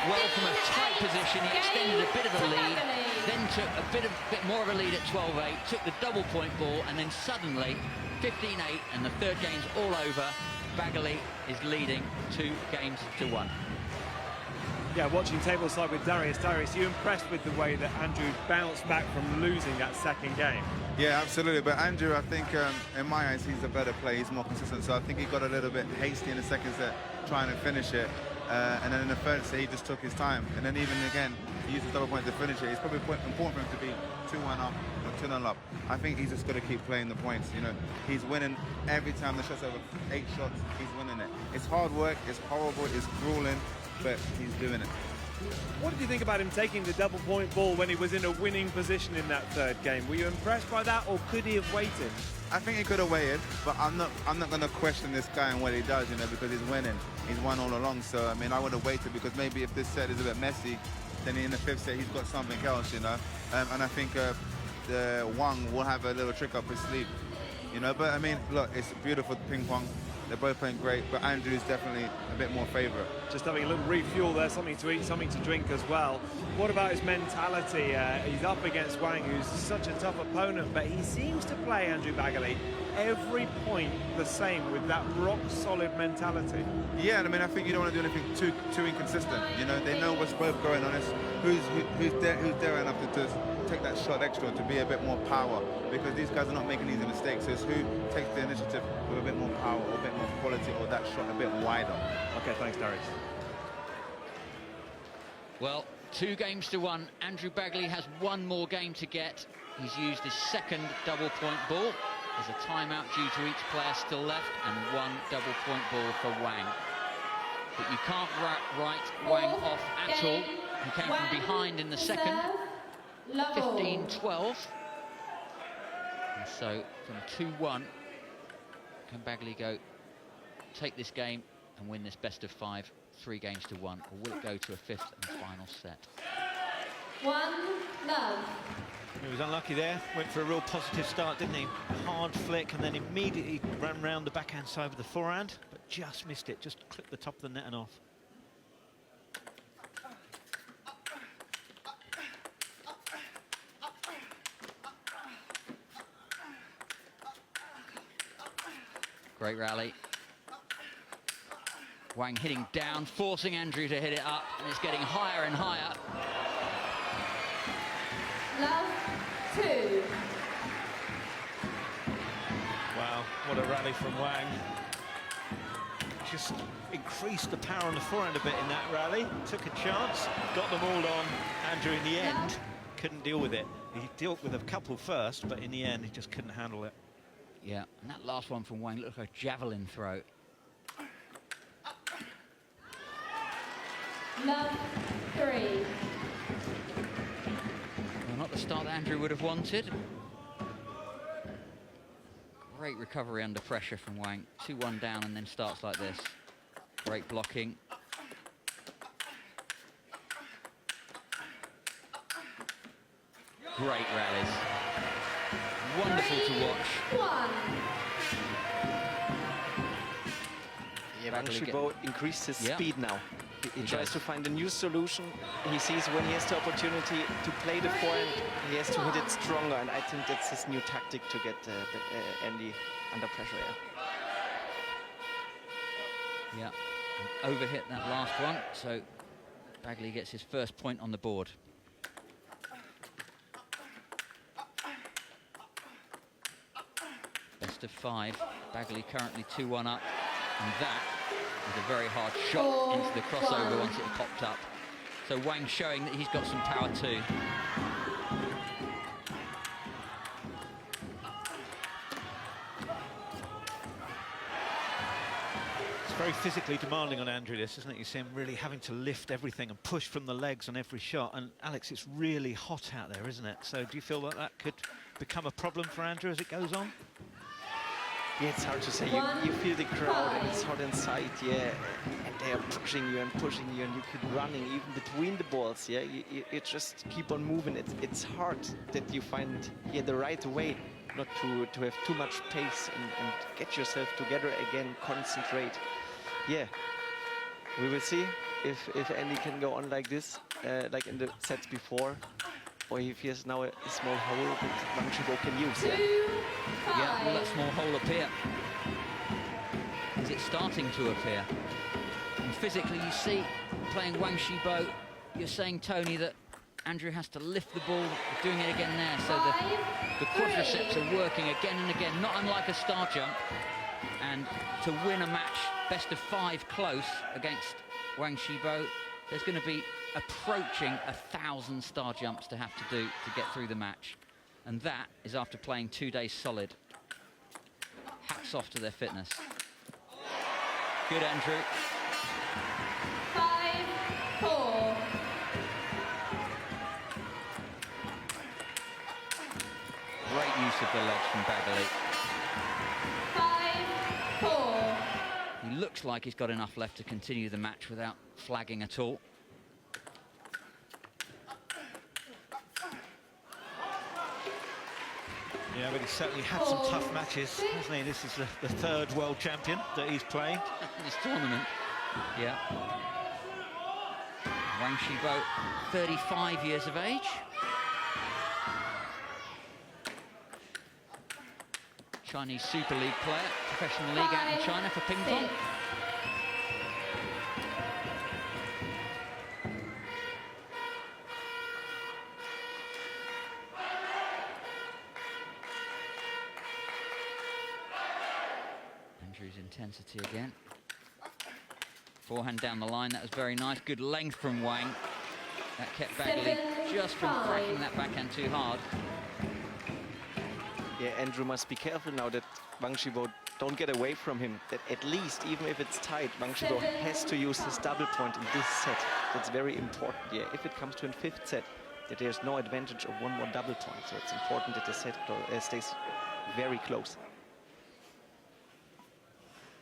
Well, from a tight position, he extended a bit of a lead, then took a bit more of a lead at 12-8, took the double point ball, and then suddenly 15-8, and the third game's all over. Baggaley is leading 2 games to 1.
Yeah, watching tableside with Darius. Darius, you impressed with the way that Andrew bounced back from losing that second game?
Yeah, absolutely. But Andrew, I think, in my eyes, he's a better player. He's more consistent. So I think he got a little bit hasty in the second set, trying to finish it. And then in the third set, he just took his time. And then even again, he used the double point to finish it. It's probably important for him to be 2-1 up or 2-0 up. I think he's just got to keep playing the points. You know, he's winning every time the shot's over 8 shots. He's winning it. It's hard work. It's horrible. It's grueling, but he's doing it.
What did you think about him taking the double point ball when he was in a winning position in that third game? Were you impressed by that, or could he have waited?
I think he could have waited, but I'm not going to question this guy and what he does, you know, because he's winning. He's won all along. So I mean, I would have waited, because maybe if this set is a bit messy, then in the 5th set he's got something else, you know. And I think the Wang will have a little trick up his sleeve, you know. But I mean, look, it's beautiful ping pong. They're both playing great, but Andrew's definitely a bit more favourite.
Just having a little refuel there, something to eat, something to drink as well. What about his mentality? He's up against Wang, who's such a tough opponent, but he seems to play, Andrew Baggaley, every point the same, with that rock-solid mentality.
Yeah, and I mean, I think you don't want to do anything too inconsistent. You know, they know what's both going on. It's who's there enough to take that shot extra, to be a bit more power, because these guys are not making easy mistakes. So it's who takes the initiative with a bit more power, or a bit more quality, or that shot a bit wider.
Okay, thanks, Darius.
Well, 2 games to 1. Andrew Baggaley has 1 more game to get. He's used his second double point ball. There's a timeout due to each player still left, and 1 double point ball for Wang. But you can't write Wang off at all. He came from behind in the second, 15-12. And so from 2-1, can Baggaley go take this game and win this best of 5, 3 games to 1, or will it go to a 5th and final set?
1-love.
He was unlucky there, went for a real positive start, didn't he? Hard flick, and then immediately ran round the backhand side with the forehand, but just missed it, just clipped the top of the net and off.
Great rally. Wang hitting down, forcing Andrew to hit it up, and it's getting higher and higher.
Love 2.
Wow, what a rally from Wang. Just increased the power on the forehand a bit in that rally. Took a chance, got them all on. Andrew in the end couldn't deal with it. He dealt with a couple first, but in the end he just couldn't handle it.
Yeah, and that last one from Wang looked like a javelin throw.
Love 3.
Well, not the start that Andrew would have wanted. Great recovery under pressure from Wang. 2-1 down and then starts like this. Great blocking. Great rallies. Wonderful to watch.
1.
Yeah, Wang Shibo increased his speed now. He tries
does.
to find a new solution. He sees when he has the opportunity to play the forehand, he has to hit it stronger, and I think that's his new tactic to get Andy under pressure.
Yeah, and overhit that last one, so Baggaley gets his first point on the board. Best of 5. Baggaley currently 2-1 up, and that is a very hard shot into the crossover once it popped up. So Wang showing that he's got some power too.
It's very physically demanding on Andrew, this, isn't it? You see him really having to lift everything and push from the legs on every shot. And Alex, it's really hot out there, isn't it? So do you feel that that could become a problem for Andrew as it goes on?
Yeah, it's hard to say. You feel the crowd and it's hot inside, and they are pushing you, and you keep running even between the balls, You just keep on moving. It's hard that you find the right way, not to have too much pace and get yourself together again, concentrate. Yeah, we will see if Andy can go on like this, like in the sets before, or if he has now a small hole that Wang Shibo can use.
Yeah, will that small hole appear? Is it starting to appear? And physically, you see playing Wang Shibo, you're saying, Tony, that Andrew has to lift the ball, doing it again there, so the quadriceps are working again and again, not unlike a star jump. And to win a match best of 5 close against Wang Shibo, there's going to be approaching 1,000 star jumps to have to do to get through the match. And that is after playing 2 days solid. Hats off to their fitness. Good, Andrew.
5-4.
Great use of the legs from Baggaley.
5-4.
He looks like he's got enough left to continue the match without flagging at all.
Yeah, but he's certainly had some tough matches, hasn't he? This is the 3rd world champion that he's playing
in this tournament. Yeah. Wang Shibo, 35 years of age. Chinese Super League player, professional league out in China for ping pong. Andrew's intensity again. Forehand down the line, that was very nice. Good length from Wang. That kept Baggaley just from cracking that backhand too hard.
Yeah, Andrew must be careful now that Wang Shibo don't get away from him. That at least, even if it's tight, Wang Shibo has to use his double point in this set. That's very important. Yeah, if it comes to a 5th set, that there's no advantage of 1 more double point. So it's important that the set stays very close.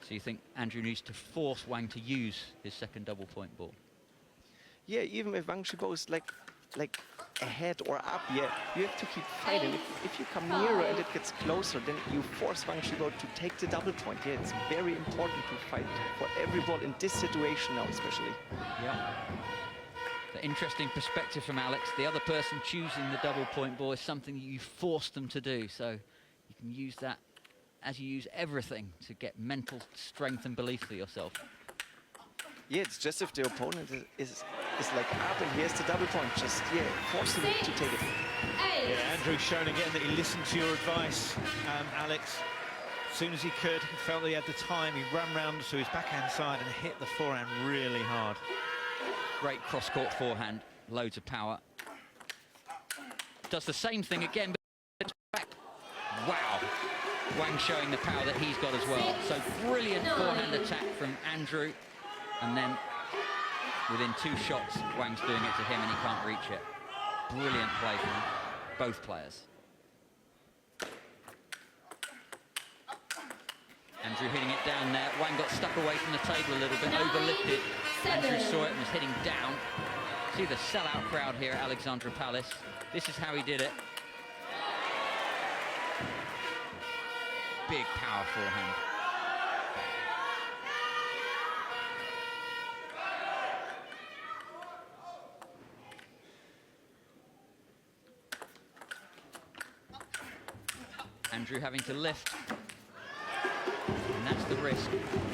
So you think Andrew needs to force Wang to use his second double point ball?
Yeah, even if Wang Shibo is like ahead or up, yeah, you have to keep fighting. If you come nearer and it gets closer, then you force Wang Shibo to take the double point. Yeah, it's very important to fight for every ball in this situation now, especially.
Yeah. The interesting perspective from Alex. The other person choosing the double point ball is something that you force them to do. So you can use that as you use everything to get mental strength and belief for yourself.
Yeah, it's just if the opponent is like up and he has the double point, just, yeah, force him to take it.
Yeah, Andrew's shown again that he listened to your advice, Alex. As soon as he could, he felt that he had the time, he ran round to his backhand side and hit the forehand really hard.
Great cross-court forehand, loads of power. Does the same thing again, but back. Wow. Wang showing the power that he's got as well. So brilliant forehand attack from Andrew. And then within 2 shots, Wang's doing it to him and he can't reach it. Brilliant play from both players. Andrew hitting it down there. Wang got stuck away from the table a little bit, overlifted. Andrew saw it and was hitting down. See the sellout crowd here at Alexandra Palace. This is how he did it. Big power forehand. Andrew having to lift, and that's the risk.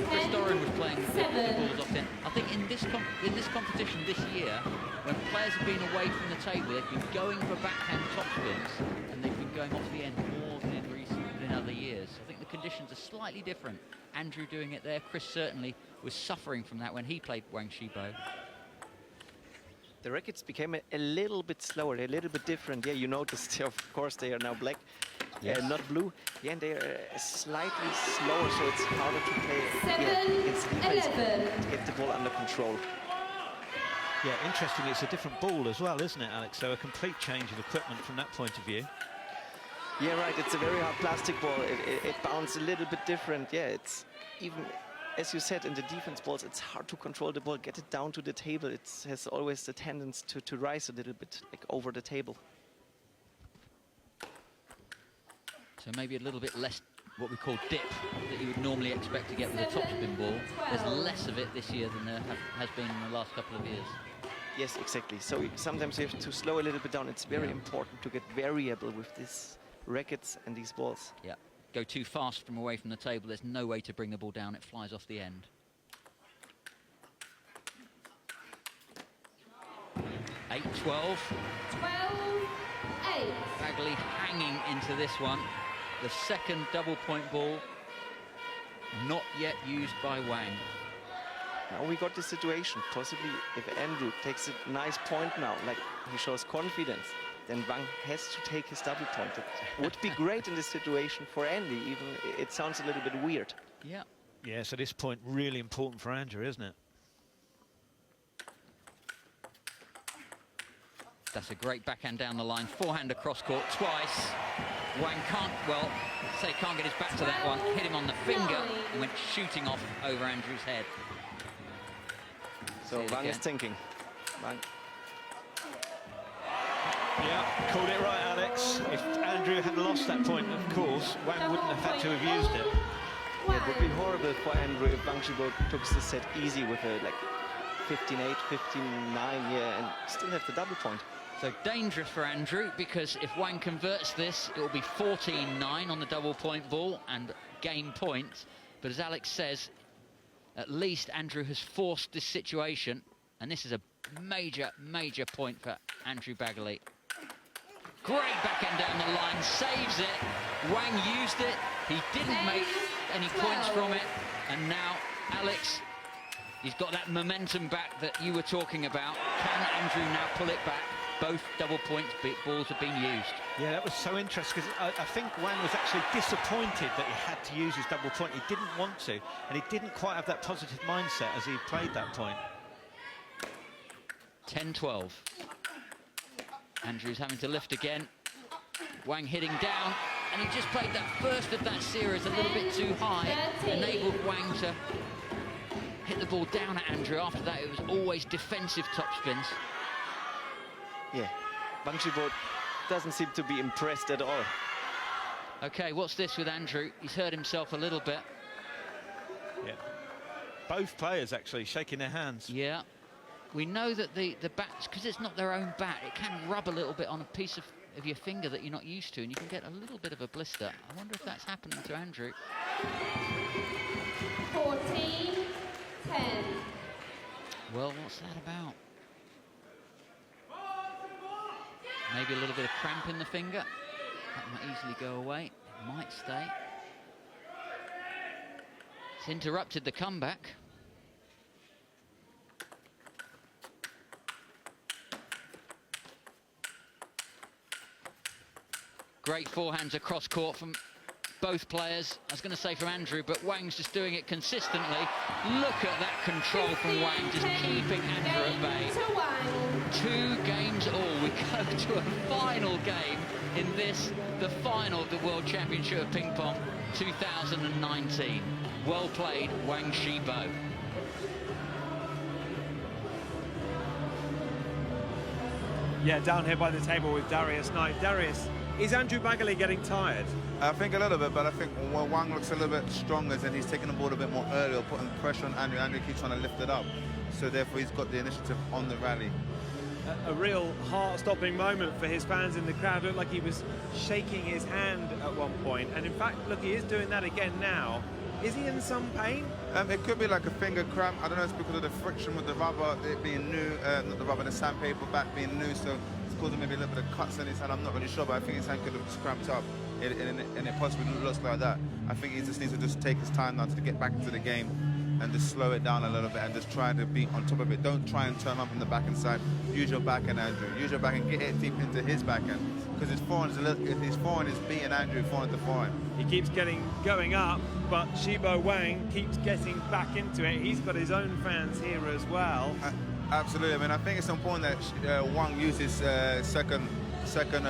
Chris Doran was playing the balls off in. I think in this competition this year, when players have been away from the table, they've been going for backhand topspins, and they've been going off the end more than in other years. I think the conditions are slightly different. Andrew doing it there. Chris certainly was suffering from that when he played Wang Shibo.
The rackets became a little bit slower, a little bit different. Yeah, you noticed, of course, they are now black, not blue. Yeah, and they are slightly slower, so it's harder to play to get the ball under control.
Yeah, interestingly, it's a different ball as well, isn't it, Alex? So a complete change of equipment from that point of view.
Yeah, right, it's a very hard plastic ball. It bounces a little bit different. Yeah, it's even, as you said, in the defense balls, it's hard to control the ball, get it down to the table. It has always the tendency to rise a little bit, like over the table.
So maybe a little bit less what we call dip that you would normally expect to get with a topspin ball. There's less of it this year than there has been in the last couple of years.
Yes, exactly. So sometimes you have to slow a little bit down. It's very important to get variable with these rackets and these balls.
Yeah. Go too fast from away from the table, there's no way to bring the ball down. It flies off the end. 8-12.
12-8.
Baggaley hanging into this one. The second double-point ball, not yet used by Wang.
Now we got the situation. Possibly if Andrew takes a nice point now, like he shows confidence, then Wang has to take his double point. It would be great in this situation for Andy, even it sounds a little bit weird.
Yeah.
Yeah, so this point really important for Andrew, isn't it?
That's a great backhand down the line. Forehand across court twice. Wang can't, well, say can't get his back to that one. Hit him on the finger and went shooting off over Andrew's head.
So Wang is thinking. Wang.
Yeah, called it right, Alex. If Andrew had lost that point, of course, Wang wouldn't have had to have used it.
Yeah, it would be horrible for Andrew if Wang Shibo took the set easy with a like 15-8, 15-9, yeah, and still have the double point.
So dangerous for Andrew, because if Wang converts this, it will be 14-9 on the double point ball and game points. But as Alex says, at least Andrew has forced this situation, and this is a major, major point for Andrew Baggaley. Great backhand down the line, saves it. Wang used it. He didn't make any points from it. And now Alex, he's got that momentum back that you were talking about. Can Andrew now pull it back? Both double points balls have been used.
Yeah, that was so interesting, because I think Wang was actually disappointed that he had to use his double point. He didn't want to, and he didn't quite have that positive mindset as he played that point.
10-12. Andrew's having to lift again. Wang hitting down, and he just played that first of that series a little bit too high, enabled Wang to hit the ball down at Andrew. After that, it was always defensive topspins.
Yeah, Wang Shibo doesn't seem to be impressed at all.
Okay, what's this with Andrew? He's hurt himself a little bit.
Yeah, both players actually shaking their hands.
Yeah, we know that the bats, because it's not their own bat, it can rub a little bit on a piece of your finger that you're not used to, and you can get a little bit of a blister. I wonder if that's happening to Andrew.
14-10.
Well, what's that about? Maybe a little bit of cramp in the finger. That might easily go away. It might stay. It's interrupted the comeback. Great forehands across court from both players. I was going to say from Andrew, but Wang's just doing it consistently. Look at that control from Wang, just keeping Andrew at bay. 2 games all. We go to a final game in this, the final of the World Championship of Ping Pong 2019. Well played, Wang Shibo.
Yeah, down here by the table with Darius Knight. Darius, is Andrew Baggaley getting tired?
I think a little bit, but I think Wang looks a little bit stronger, and he's taking the ball a bit more early, or putting pressure on Andrew. Andrew keeps trying to lift it up, so therefore he's got the initiative on the rally.
A real heart-stopping moment for his fans in the crowd. Looked like he was shaking his hand at one point, and in fact, look, he is doing that again now. Is he in some pain?
It could be like a finger cramp. I don't know, it's because of the friction with the rubber, it being new, not the rubber, the sandpaper back being new, so it's causing maybe a little bit of cuts in his hand. I'm not really sure, but I think his hand could have cramped up, and it possibly looks like that. I think he just needs to just take his time now to get back into the game and just slow it down a little bit and just try to be on top of it. Don't try and turn up from the backhand side. Use your backhand, Andrew. Use your backhand, get it deep into his backhand, because his forehand is beating Andrew forehand to forehand.
He keeps going up, but Shibo Wang keeps getting back into it. He's got his own fans here as well.
Absolutely. I mean, I think it's important that Wang uses second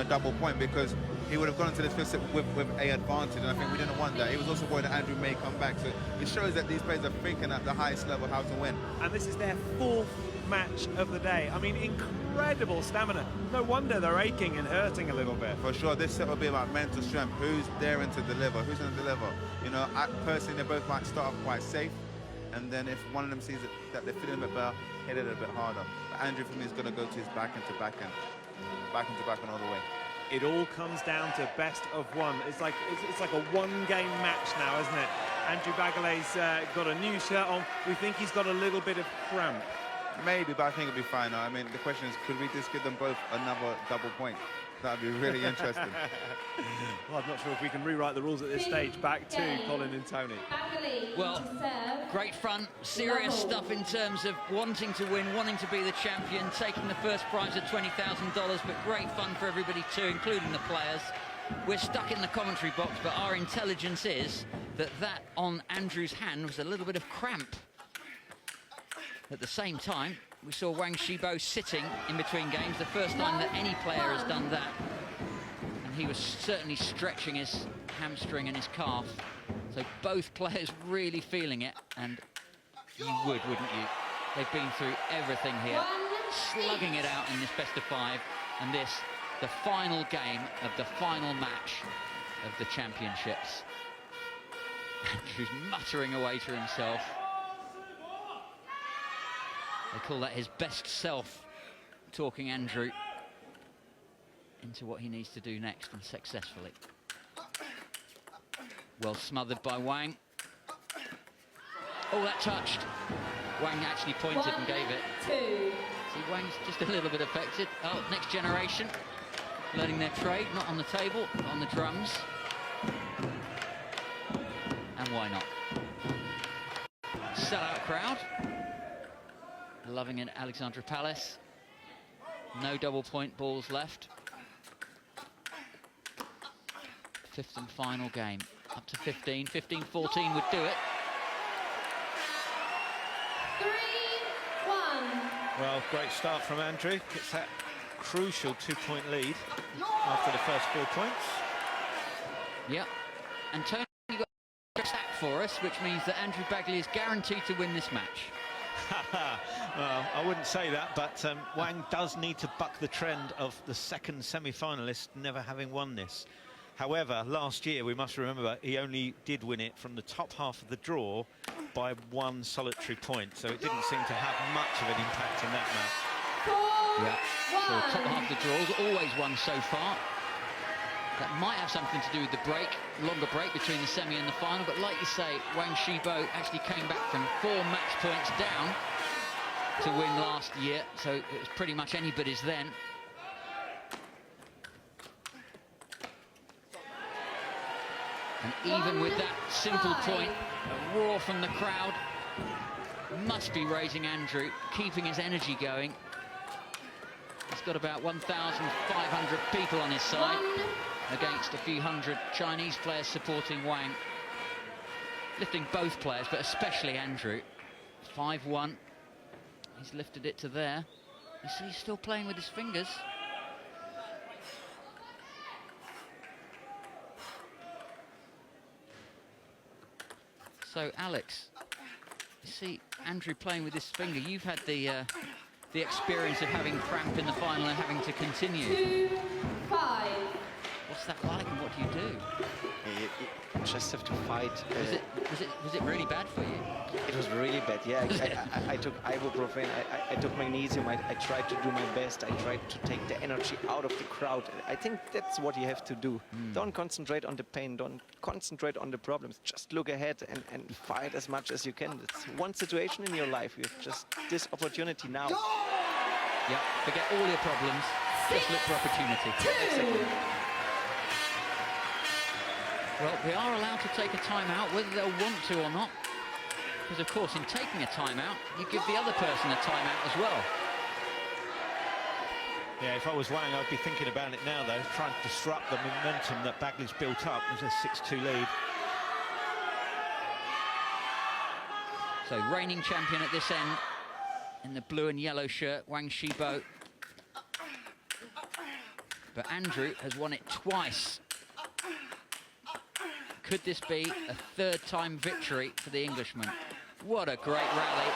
double point, because he would have gone into this fifth set with a advantage, and I think we didn't want that. He was also worried that Andrew may come back, so it shows that these players are thinking at the highest level how to win.
And this is their 4th match of the day. I mean, incredible stamina. No wonder they're aching and hurting a little bit.
For sure, this set will be about mental strength. Who's daring to deliver? Who's going to deliver? You know, personally, they both might start off quite safe, and then if one of them sees that they're feeling a bit better, hit it a bit harder. But Andrew, for me, is going to go to his backhand to backhand all the way.
It all comes down to best of one. It's like a one-game match now, isn't it? Andrew Baggaley's got a new shirt on. We think he's got a little bit of cramp.
Maybe, but I think it'll be fine. I mean, the question is, could we just give them both another double point? That'd be really interesting.
Well, I'm not sure if we can rewrite the rules at this stage. Back to Colin and Tony.
Baggaley
Well,
to serve.
great fun, serious stuff in terms of wanting to win, wanting to be the champion, taking the first prize of $20,000, but great fun for everybody too, including the players. We're stuck in the commentary box, but our intelligence is that on Andrew's hand was a little bit of cramp. At the same time, we saw Wang Shibo sitting in between games, the first time that any player has done that. And he was certainly stretching his hamstring and his calf. So both players really feeling it, and you would, wouldn't you? They've been through everything here, slugging it out in this best of 5, and this, the final game of the final match of the championships. Andrew's muttering away to himself. They call that his best self, talking Andrew into what he needs to do next, and successfully. Well smothered by Wang. Oh, that touched. Wang actually pointed and gave it.
1-2.
See, Wang's just a little bit affected. Oh, next generation, learning their trade, not on the table, but on the drums. And why not? Sellout crowd. Loving it, Alexandra Palace. No double point balls left. 5th and final game. Up to 15. 15-14 would do it.
3-1.
Well, great start from Andrew. It's that crucial 2-point lead after the first 4 points.
Yep. And Tony got a sack for us, which means that Andrew Baggaley is guaranteed to win this match.
Well, I wouldn't say that, but Wang does need to buck the trend of the second semi-finalist never having won this. However, last year, we must remember, he only did win it from the top half of the draw by 1 solitary point, so it didn't seem to have much of an impact in that match.
Yeah. So top half of the draws, always won so far. That might have something to do with the break, longer break between the semi and the final, but like you say, Wang Shibo actually came back from 4 match points down to win last year, so it was pretty much anybody's then. And even with that simple point, a roar from the crowd must be raising Andrew, keeping his energy going. He's got about 1,500 people on his side, against a few hundred Chinese players supporting Wang. Lifting both players, but especially Andrew. 5-1. He's lifted it to there. You see, he's still playing with his fingers. So, Alex, you see Andrew playing with his finger. You've had the experience of having cramp in the final and having to continue.
2-5.
What's that like, and what do you do?
You just have to fight.
Was it really bad for you?
It was really bad, yeah. I took ibuprofen, I took magnesium, I tried to do my best, I tried to take the energy out of the crowd. I think that's what you have to do. Don't concentrate on the pain, don't concentrate on the problems. Just look ahead and fight as much as you can. It's one situation in your life. You have just this opportunity now.
Yeah, forget all your problems, just look for opportunity.
Exactly.
Well, they are allowed to take a timeout, whether they'll want to or not. Because, of course, in taking a timeout, you give the other person a timeout as well.
Yeah, if I was Wang, I'd be thinking about it now, though, trying to disrupt the momentum that Baggaley's built up. It was a 6-2 lead.
So, reigning champion at this end, in the blue and yellow shirt, Wang Shibo. But Andrew has won it twice. Could this be a third-time victory for the Englishman? What a great rally.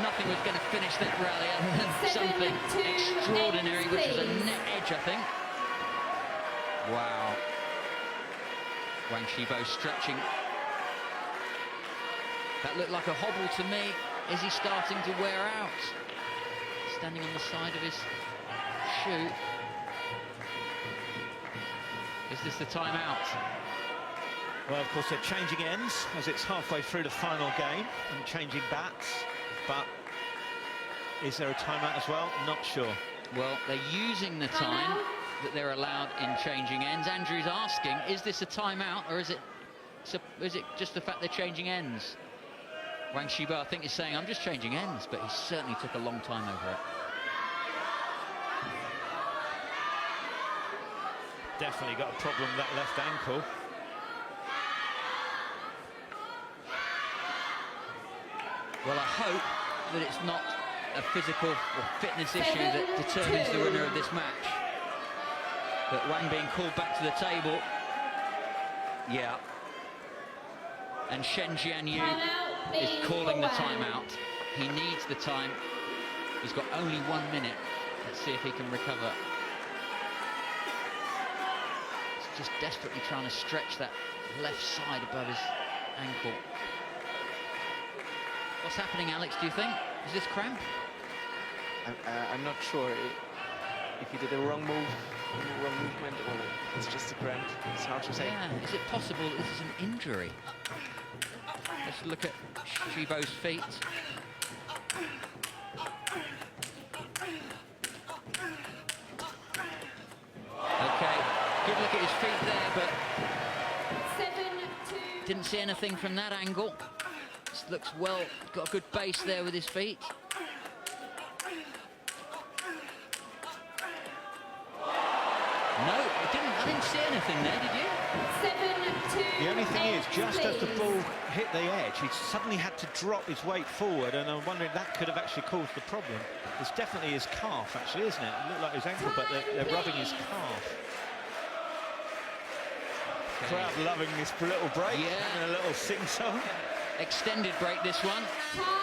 Nothing was going to finish that rally other than something extraordinary, which is a net edge, I think. Wow. Wang Shibo stretching. That looked like a hobble to me. Is he starting to wear out? Standing on the side of his shoe. Is this the timeout?
Well, of course, they're changing ends as it's halfway through the final game and changing bats, but Is there a timeout as well? Not sure.
Well, they're using the time that they're allowed in changing ends. Andrew's asking, is this a timeout, or is it just the fact they're changing ends? Wang Shibo, I think, is saying, I'm just changing ends, but he certainly took a long time over it.
Definitely got a problem with that left ankle.
Well, I hope that it's not a physical or fitness issue that determines the winner of this match. But Wang being called back to the table. Yeah. And Shen Jianyu is calling the timeout. He needs the time. He's got only 1 minute. Let's see if he can recover. He's just desperately trying to stretch that left side above his ankle. What's happening, Alex, do you think? Is this cramp?
I'm not sure if he did a wrong move, wrong movement, or it's just a cramp. It's hard to say.
Yeah, is it possible this is an injury? Let's look at Shibo's feet. Okay, good look at his feet there, but
7-2.
didn't see anything from that angle. This looks well, got a good base there with his feet. No, I didn't see anything there, did you?
7-2.
The only thing is, just as the ball hit the edge, he suddenly had to drop his weight forward, and I'm wondering if that could have actually caused the problem. It's definitely his calf, actually, isn't it? It looked like his ankle, but they're rubbing his calf.
Okay.
Crowd loving this little break,
Yeah.
having a little sing-song.
Extended break, this one.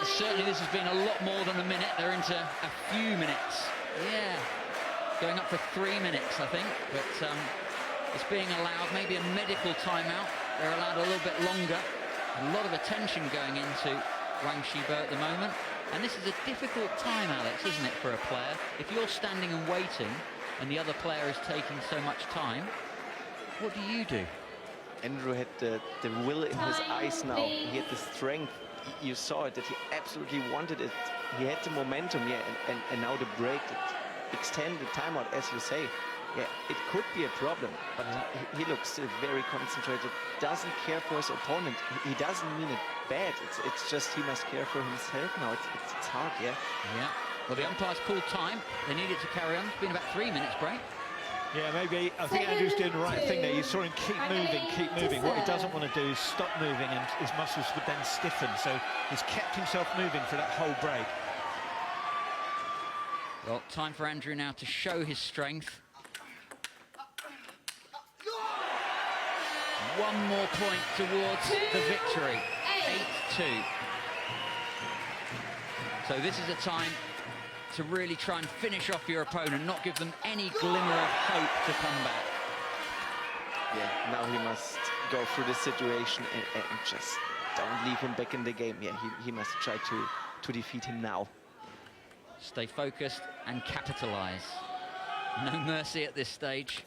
Certainly this has been a lot more than a minute. They're into a few minutes. Yeah, going up for 3 minutes, I think. But it's being allowed, maybe a medical timeout. They're allowed a little bit longer. A lot of attention going into Wang Shibo at the moment. And this is a difficult time, Alex, isn't it, for a player? If you're standing and waiting and the other player is taking so much time, what do you do?
Andrew had the will in his eyes now. He had the strength. You saw it, that he absolutely wanted it. He had the momentum, yeah, and now the break, extend the timeout, as you say. Yeah, it could be a problem, but he looks still very concentrated, doesn't care for his opponent. He doesn't mean it bad. It's just he must care for himself now. It's hard, yeah.
Yeah. Well, the umpire's called time. They need it to carry on. It's been about 3 minutes break.
Yeah, maybe. I think Andrew's doing the right thing there. You saw him keep moving. What he doesn't want to do is stop moving, and his muscles would then stiffen. So he's kept himself moving for that whole break.
Well, time for Andrew now to show his strength. One more point towards the victory. 8-2. So this is a time to really try and finish off your opponent, not give them any glimmer of hope to come back.
Yeah, now he must go through the situation and just don't leave him back in the game. Yeah, he must try to defeat him now.
Stay focused and capitalize. No mercy at this stage.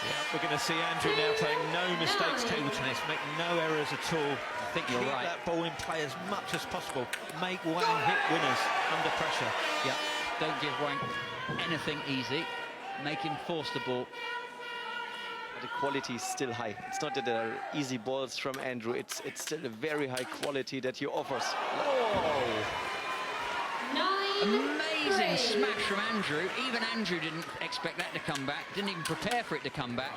Yeah, we're going to see Andrew now playing no mistakes table tennis, make no errors at all.
I think you're right.
Keep that ball in play as much as possible. Make Wang hit winners under pressure.
Yeah, don't give Wang anything easy. Make him force the ball.
But the quality is still high. It's not that there are easy balls from Andrew. It's still a very high quality that he offers.
Oh!
Amazing smash from Andrew. Even Andrew didn't expect that to come back. Didn't even prepare for it to come back.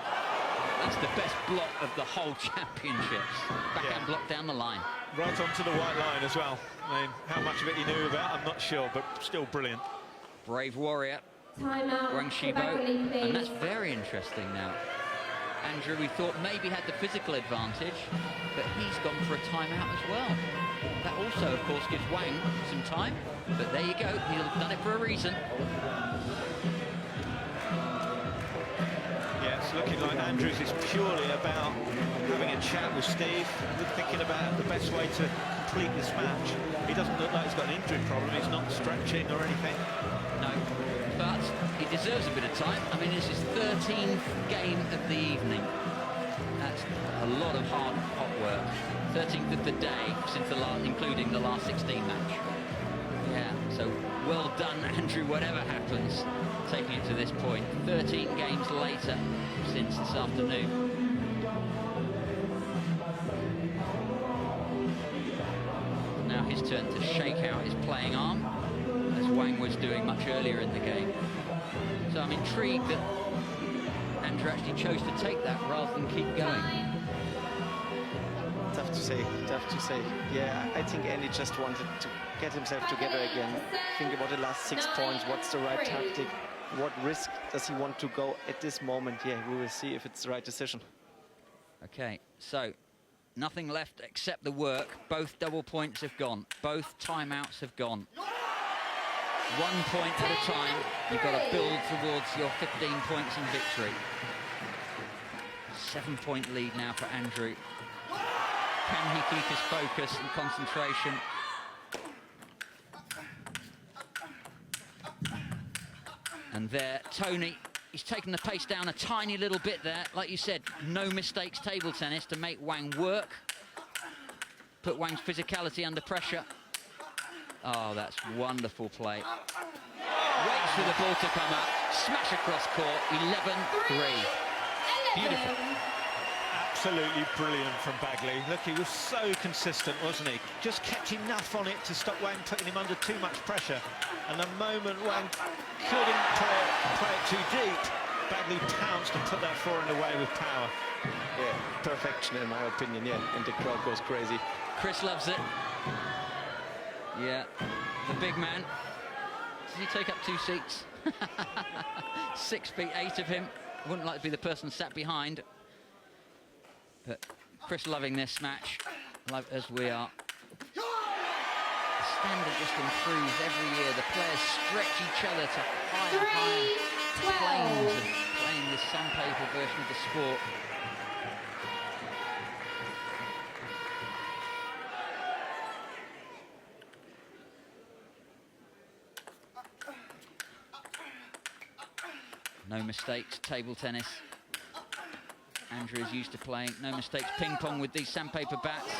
That's the best block of the whole championships. Backhand block down the line.
Right onto the white line as well. I mean, how much of it he knew about, I'm not sure, but still brilliant.
Brave warrior,
Timeout.
Wang Shibo.
Baggaley, please.
And that's very interesting now. Andrew, we thought maybe had the physical advantage, but he's gone for a timeout as well. That also, of course, gives Wang some time, but there you go, he'll have done it for a reason.
Yeah, it's looking like Andrews is purely about having a chat with Steve, thinking about the best way to complete this match. He doesn't look like he's got an injury problem, he's not stretching or anything.
No, but he deserves a bit of time. I mean, this is 13th game of the evening. That's a lot of hot work. 13th of the day since the last, including the last 16 match. Yeah, so well done, Andrew, whatever happens, taking it to this point. 13 games later since this afternoon. Now his turn to shake out his playing arm, as Wang was doing much earlier in the game. So I'm intrigued that Andrew actually chose to take that rather than keep going.
Tough to say, tough to say. Yeah, I think Andy just wanted to get himself together again. Think about the last 6 points. What's the right tactic? What risk does he want to go at this moment? Yeah, we will see if it's the right decision.
Okay, so nothing left except the work. Both double points have gone. Both timeouts have gone. 1 point at a time. You've got to build towards your 15 points in victory. 7-point lead now for Andrew. Can he keep his focus and concentration? And there, Tony, he's taken the pace down a tiny little bit there. Like you said, no mistakes table tennis to make Wang work. Put Wang's physicality under pressure. Oh, that's wonderful play. Waits for the ball to come up. Smash across court, 11-3. Beautiful.
Absolutely brilliant from Baggaley. Look, he was so consistent, wasn't he? Just kept enough on it to stop Wang putting him under too much pressure. And the moment Wang couldn't play it too deep, Baggaley pounced and put that forehand away with power.
Yeah, perfection in my opinion, yeah. And the crowd goes crazy.
Chris loves it. Yeah, the big man. Does he take up 2 seats? 6 feet 8 of him. Wouldn't like to be the person sat behind. But Chris loving this match, as we are. The standard just improves every year. The players stretch each other to higher and higher planes of playing this sandpaper version of the sport. No mistakes, table tennis. Andrew is used to playing. No mistakes, ping pong with these sandpaper bats.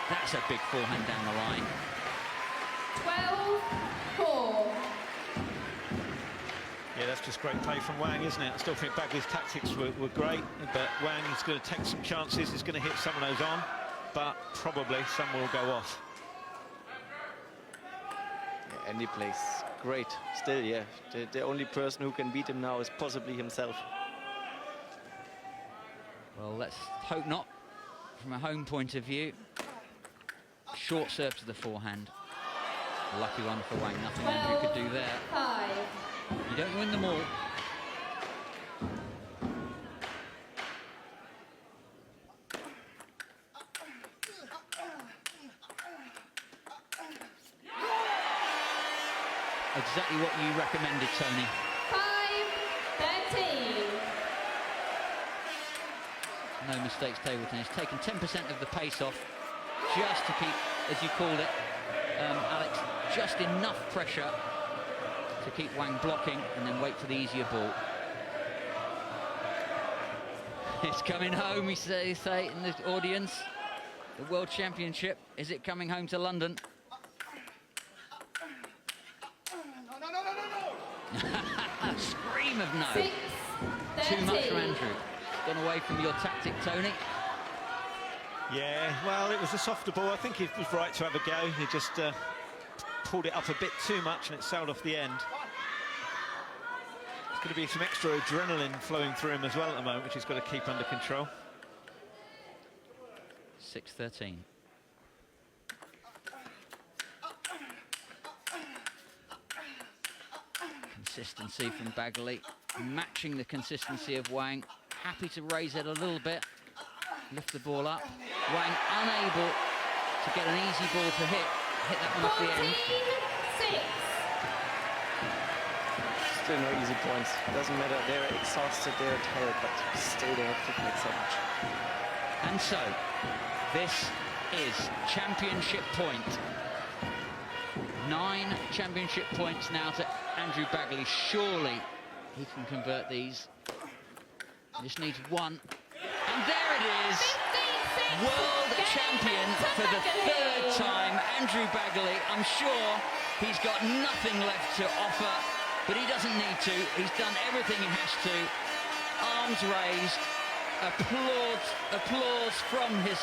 That's a big forehand down the line.
12-4.
Yeah, that's just great play from Wang, isn't it? I still think Baggaley's tactics were great, but Wang is going to take some chances. He's going to hit some of those on, but probably some will go off.
Yeah, Andy plays great. Still, yeah. The only person who can beat him now is possibly himself.
Well, let's hope not. From a home point of view, short serve to the forehand. A lucky one for Wang. Nothing Andrew could do there.
5.
You don't win them all. Exactly what you recommended, Tony.
5-13.
No mistakes, table tennis. Taking 10% of the pace off, just to keep, as you called it, Alex, just enough pressure to keep Wang blocking and then wait for the easier ball. It's coming home, we say in the audience. The World Championship, is it coming home to London? Scream of no.
6-13.
Too much for Andrew. Gone away from your tactic, Tony.
Yeah, well, it was a softer ball. I think he was right to have a go. He just pulled it up a bit too much and it sailed off the end. There's going to be some extra adrenaline flowing through him as well at the moment, which he's got to keep under control.
6-13. Consistency from Baggaley, matching the consistency of Wang. Happy to raise it a little bit, lift the ball up. Wang unable to get an easy ball to hit that one off the end.
14-6.
Still no easy points. Doesn't matter. They're exhausted, they're tired, but still they have to make so much.
And so, this is championship point. 9 championship points now to Andrew Baggaley. Surely he can convert these. He just needs one. And there it is.
15-6.
world champion for the third time, Andrew Baggaley. I'm sure he's got nothing left to offer, but he doesn't need to. He's done everything he has to. Arms raised, applause from his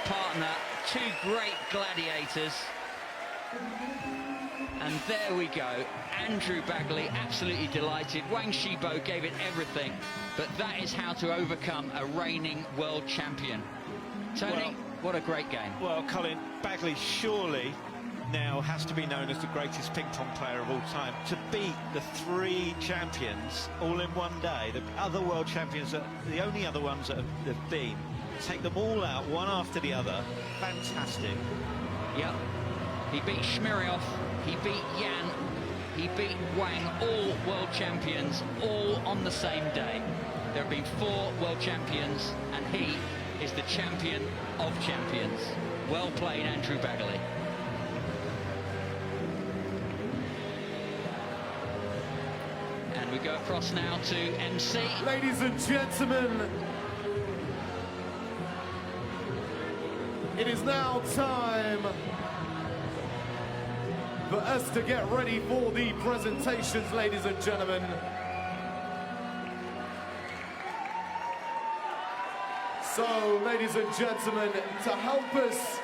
partner. Two great gladiators. And there we go. Andrew Baggaley absolutely delighted. Wang Shibo gave it everything, but that is how to overcome a reigning world champion. Tony, what a great game.
Well, Colin, Baggaley surely now has to be known as the greatest ping pong player of all time. To beat the three champions all in one day, the other world champions, the only other ones that have been, take them all out one after the other. Fantastic.
Yep. He beat Shmirov, he beat Yan, he beat Wang, all world champions, all on the same day. There have been 4 world champions, and he is the champion of champions. Well played, Andrew Baggaley. And we go across now to MC.
Ladies and gentlemen, it is now time for us to get ready for the presentations, ladies and gentlemen. So, ladies and gentlemen, to help us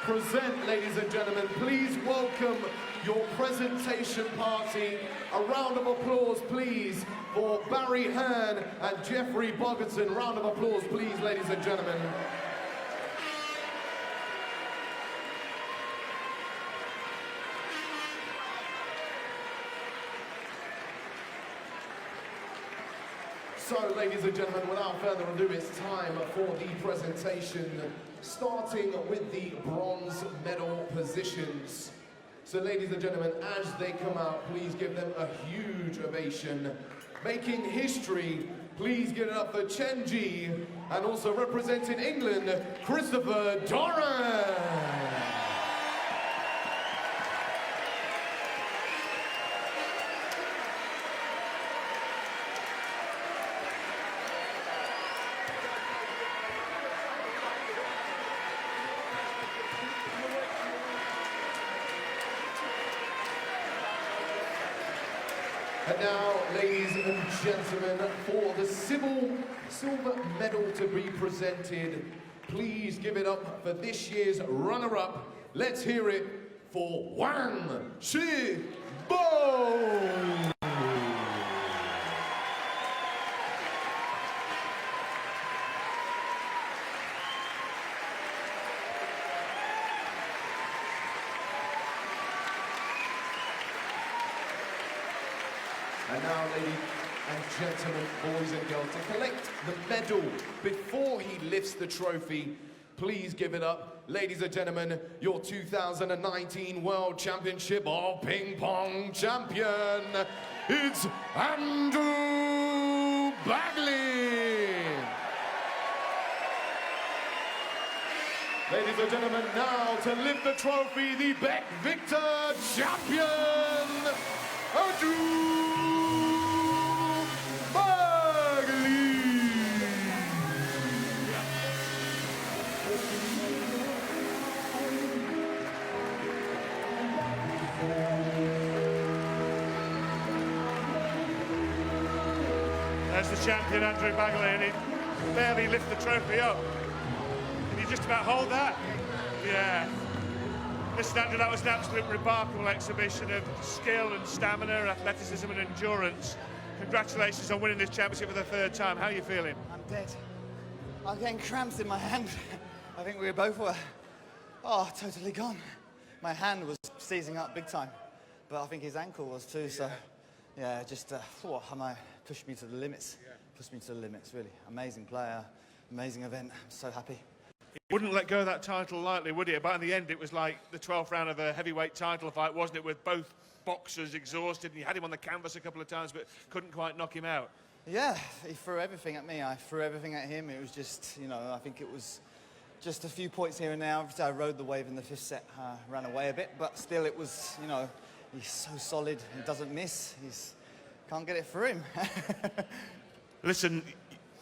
present, ladies and gentlemen, please welcome your presentation party. A round of applause, please, for Barry Hearn and Jeffrey Bogerson. Round of applause, please, ladies and gentlemen. So, ladies and gentlemen, without further ado, it's time for the presentation, starting with the bronze medal positions. So, ladies and gentlemen, as they come out, please give them a huge ovation. Making history, please give it up for Chen Ji, and also representing England, Christopher Doran. And now, ladies and gentlemen, for the silver medal to be presented, please give it up for this year's runner-up. Let's hear it for Wang Shibo! And now, ladies and gentlemen, boys and girls, to collect the medal before he lifts the trophy, please give it up, ladies and gentlemen, your 2019 World Championship of Ping Pong champion, it's Andrew Baggaley. Ladies and gentlemen, now to lift the trophy, the Beck Victor champion, Andrew
There's the champion, Andrew Baggaley, and he barely lift the trophy up. Can you just about hold that? Yeah. Listen, Andrew, that was an absolute remarkable exhibition of skill and stamina, athleticism and endurance. Congratulations on winning this championship for the 3rd time. How are you feeling?
I'm dead. I'm getting cramps in my hand. I think we both were, totally gone. My hand was seizing up big time, but I think his ankle was too, so yeah, just pushed me to the limits. Pushed me to the limits, really. Amazing player, amazing event. I'm so happy.
He wouldn't let go of that title lightly, would he? But in the end, it was like the 12th round of a heavyweight title fight, wasn't it, with both boxers exhausted, and you had him on the canvas a couple of times, but couldn't quite knock him out.
Yeah, he threw everything at me. I threw everything at him. It was just, I think it was just a few points here and there. Obviously, I rode the wave in the 5th set, ran away a bit, but still it was, he's so solid. He doesn't miss. Can't get it through him.
Listen,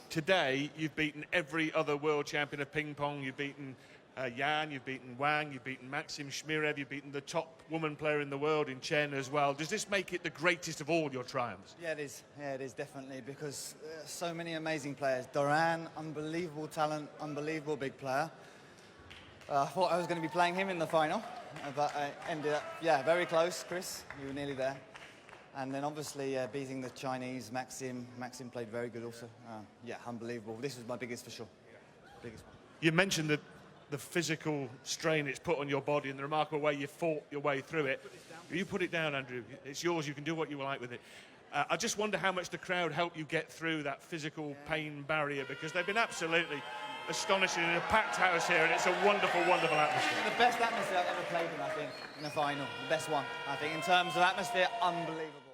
today you've beaten every other world champion of ping pong. You've beaten Yan, you've beaten Wang, you've beaten Maxim Shmirev, you've beaten the top woman player in the world in Chen as well. Does this make it the greatest of all your triumphs?
Yeah, it is. Yeah, it is definitely, because so many amazing players. Duran, unbelievable talent, unbelievable big player. I thought I was going to be playing him in the final, but I ended up, yeah, very close, Chris. You were nearly there. And then obviously beating the Chinese, Maxim. Maxim played very good also. Yeah, unbelievable. This was my biggest for sure. Biggest one.
You mentioned the physical strain it's put on your body and the remarkable way you fought your way through it. You put it down, Andrew. It's yours. You can do what you like with it. I just wonder how much the crowd helped you get through that physical pain barrier, because they've been absolutely astonishing in a packed house here, and it's a wonderful, wonderful atmosphere.
The best atmosphere I've ever played in, I think, in a final. The best one, I think. In terms of atmosphere, unbelievable.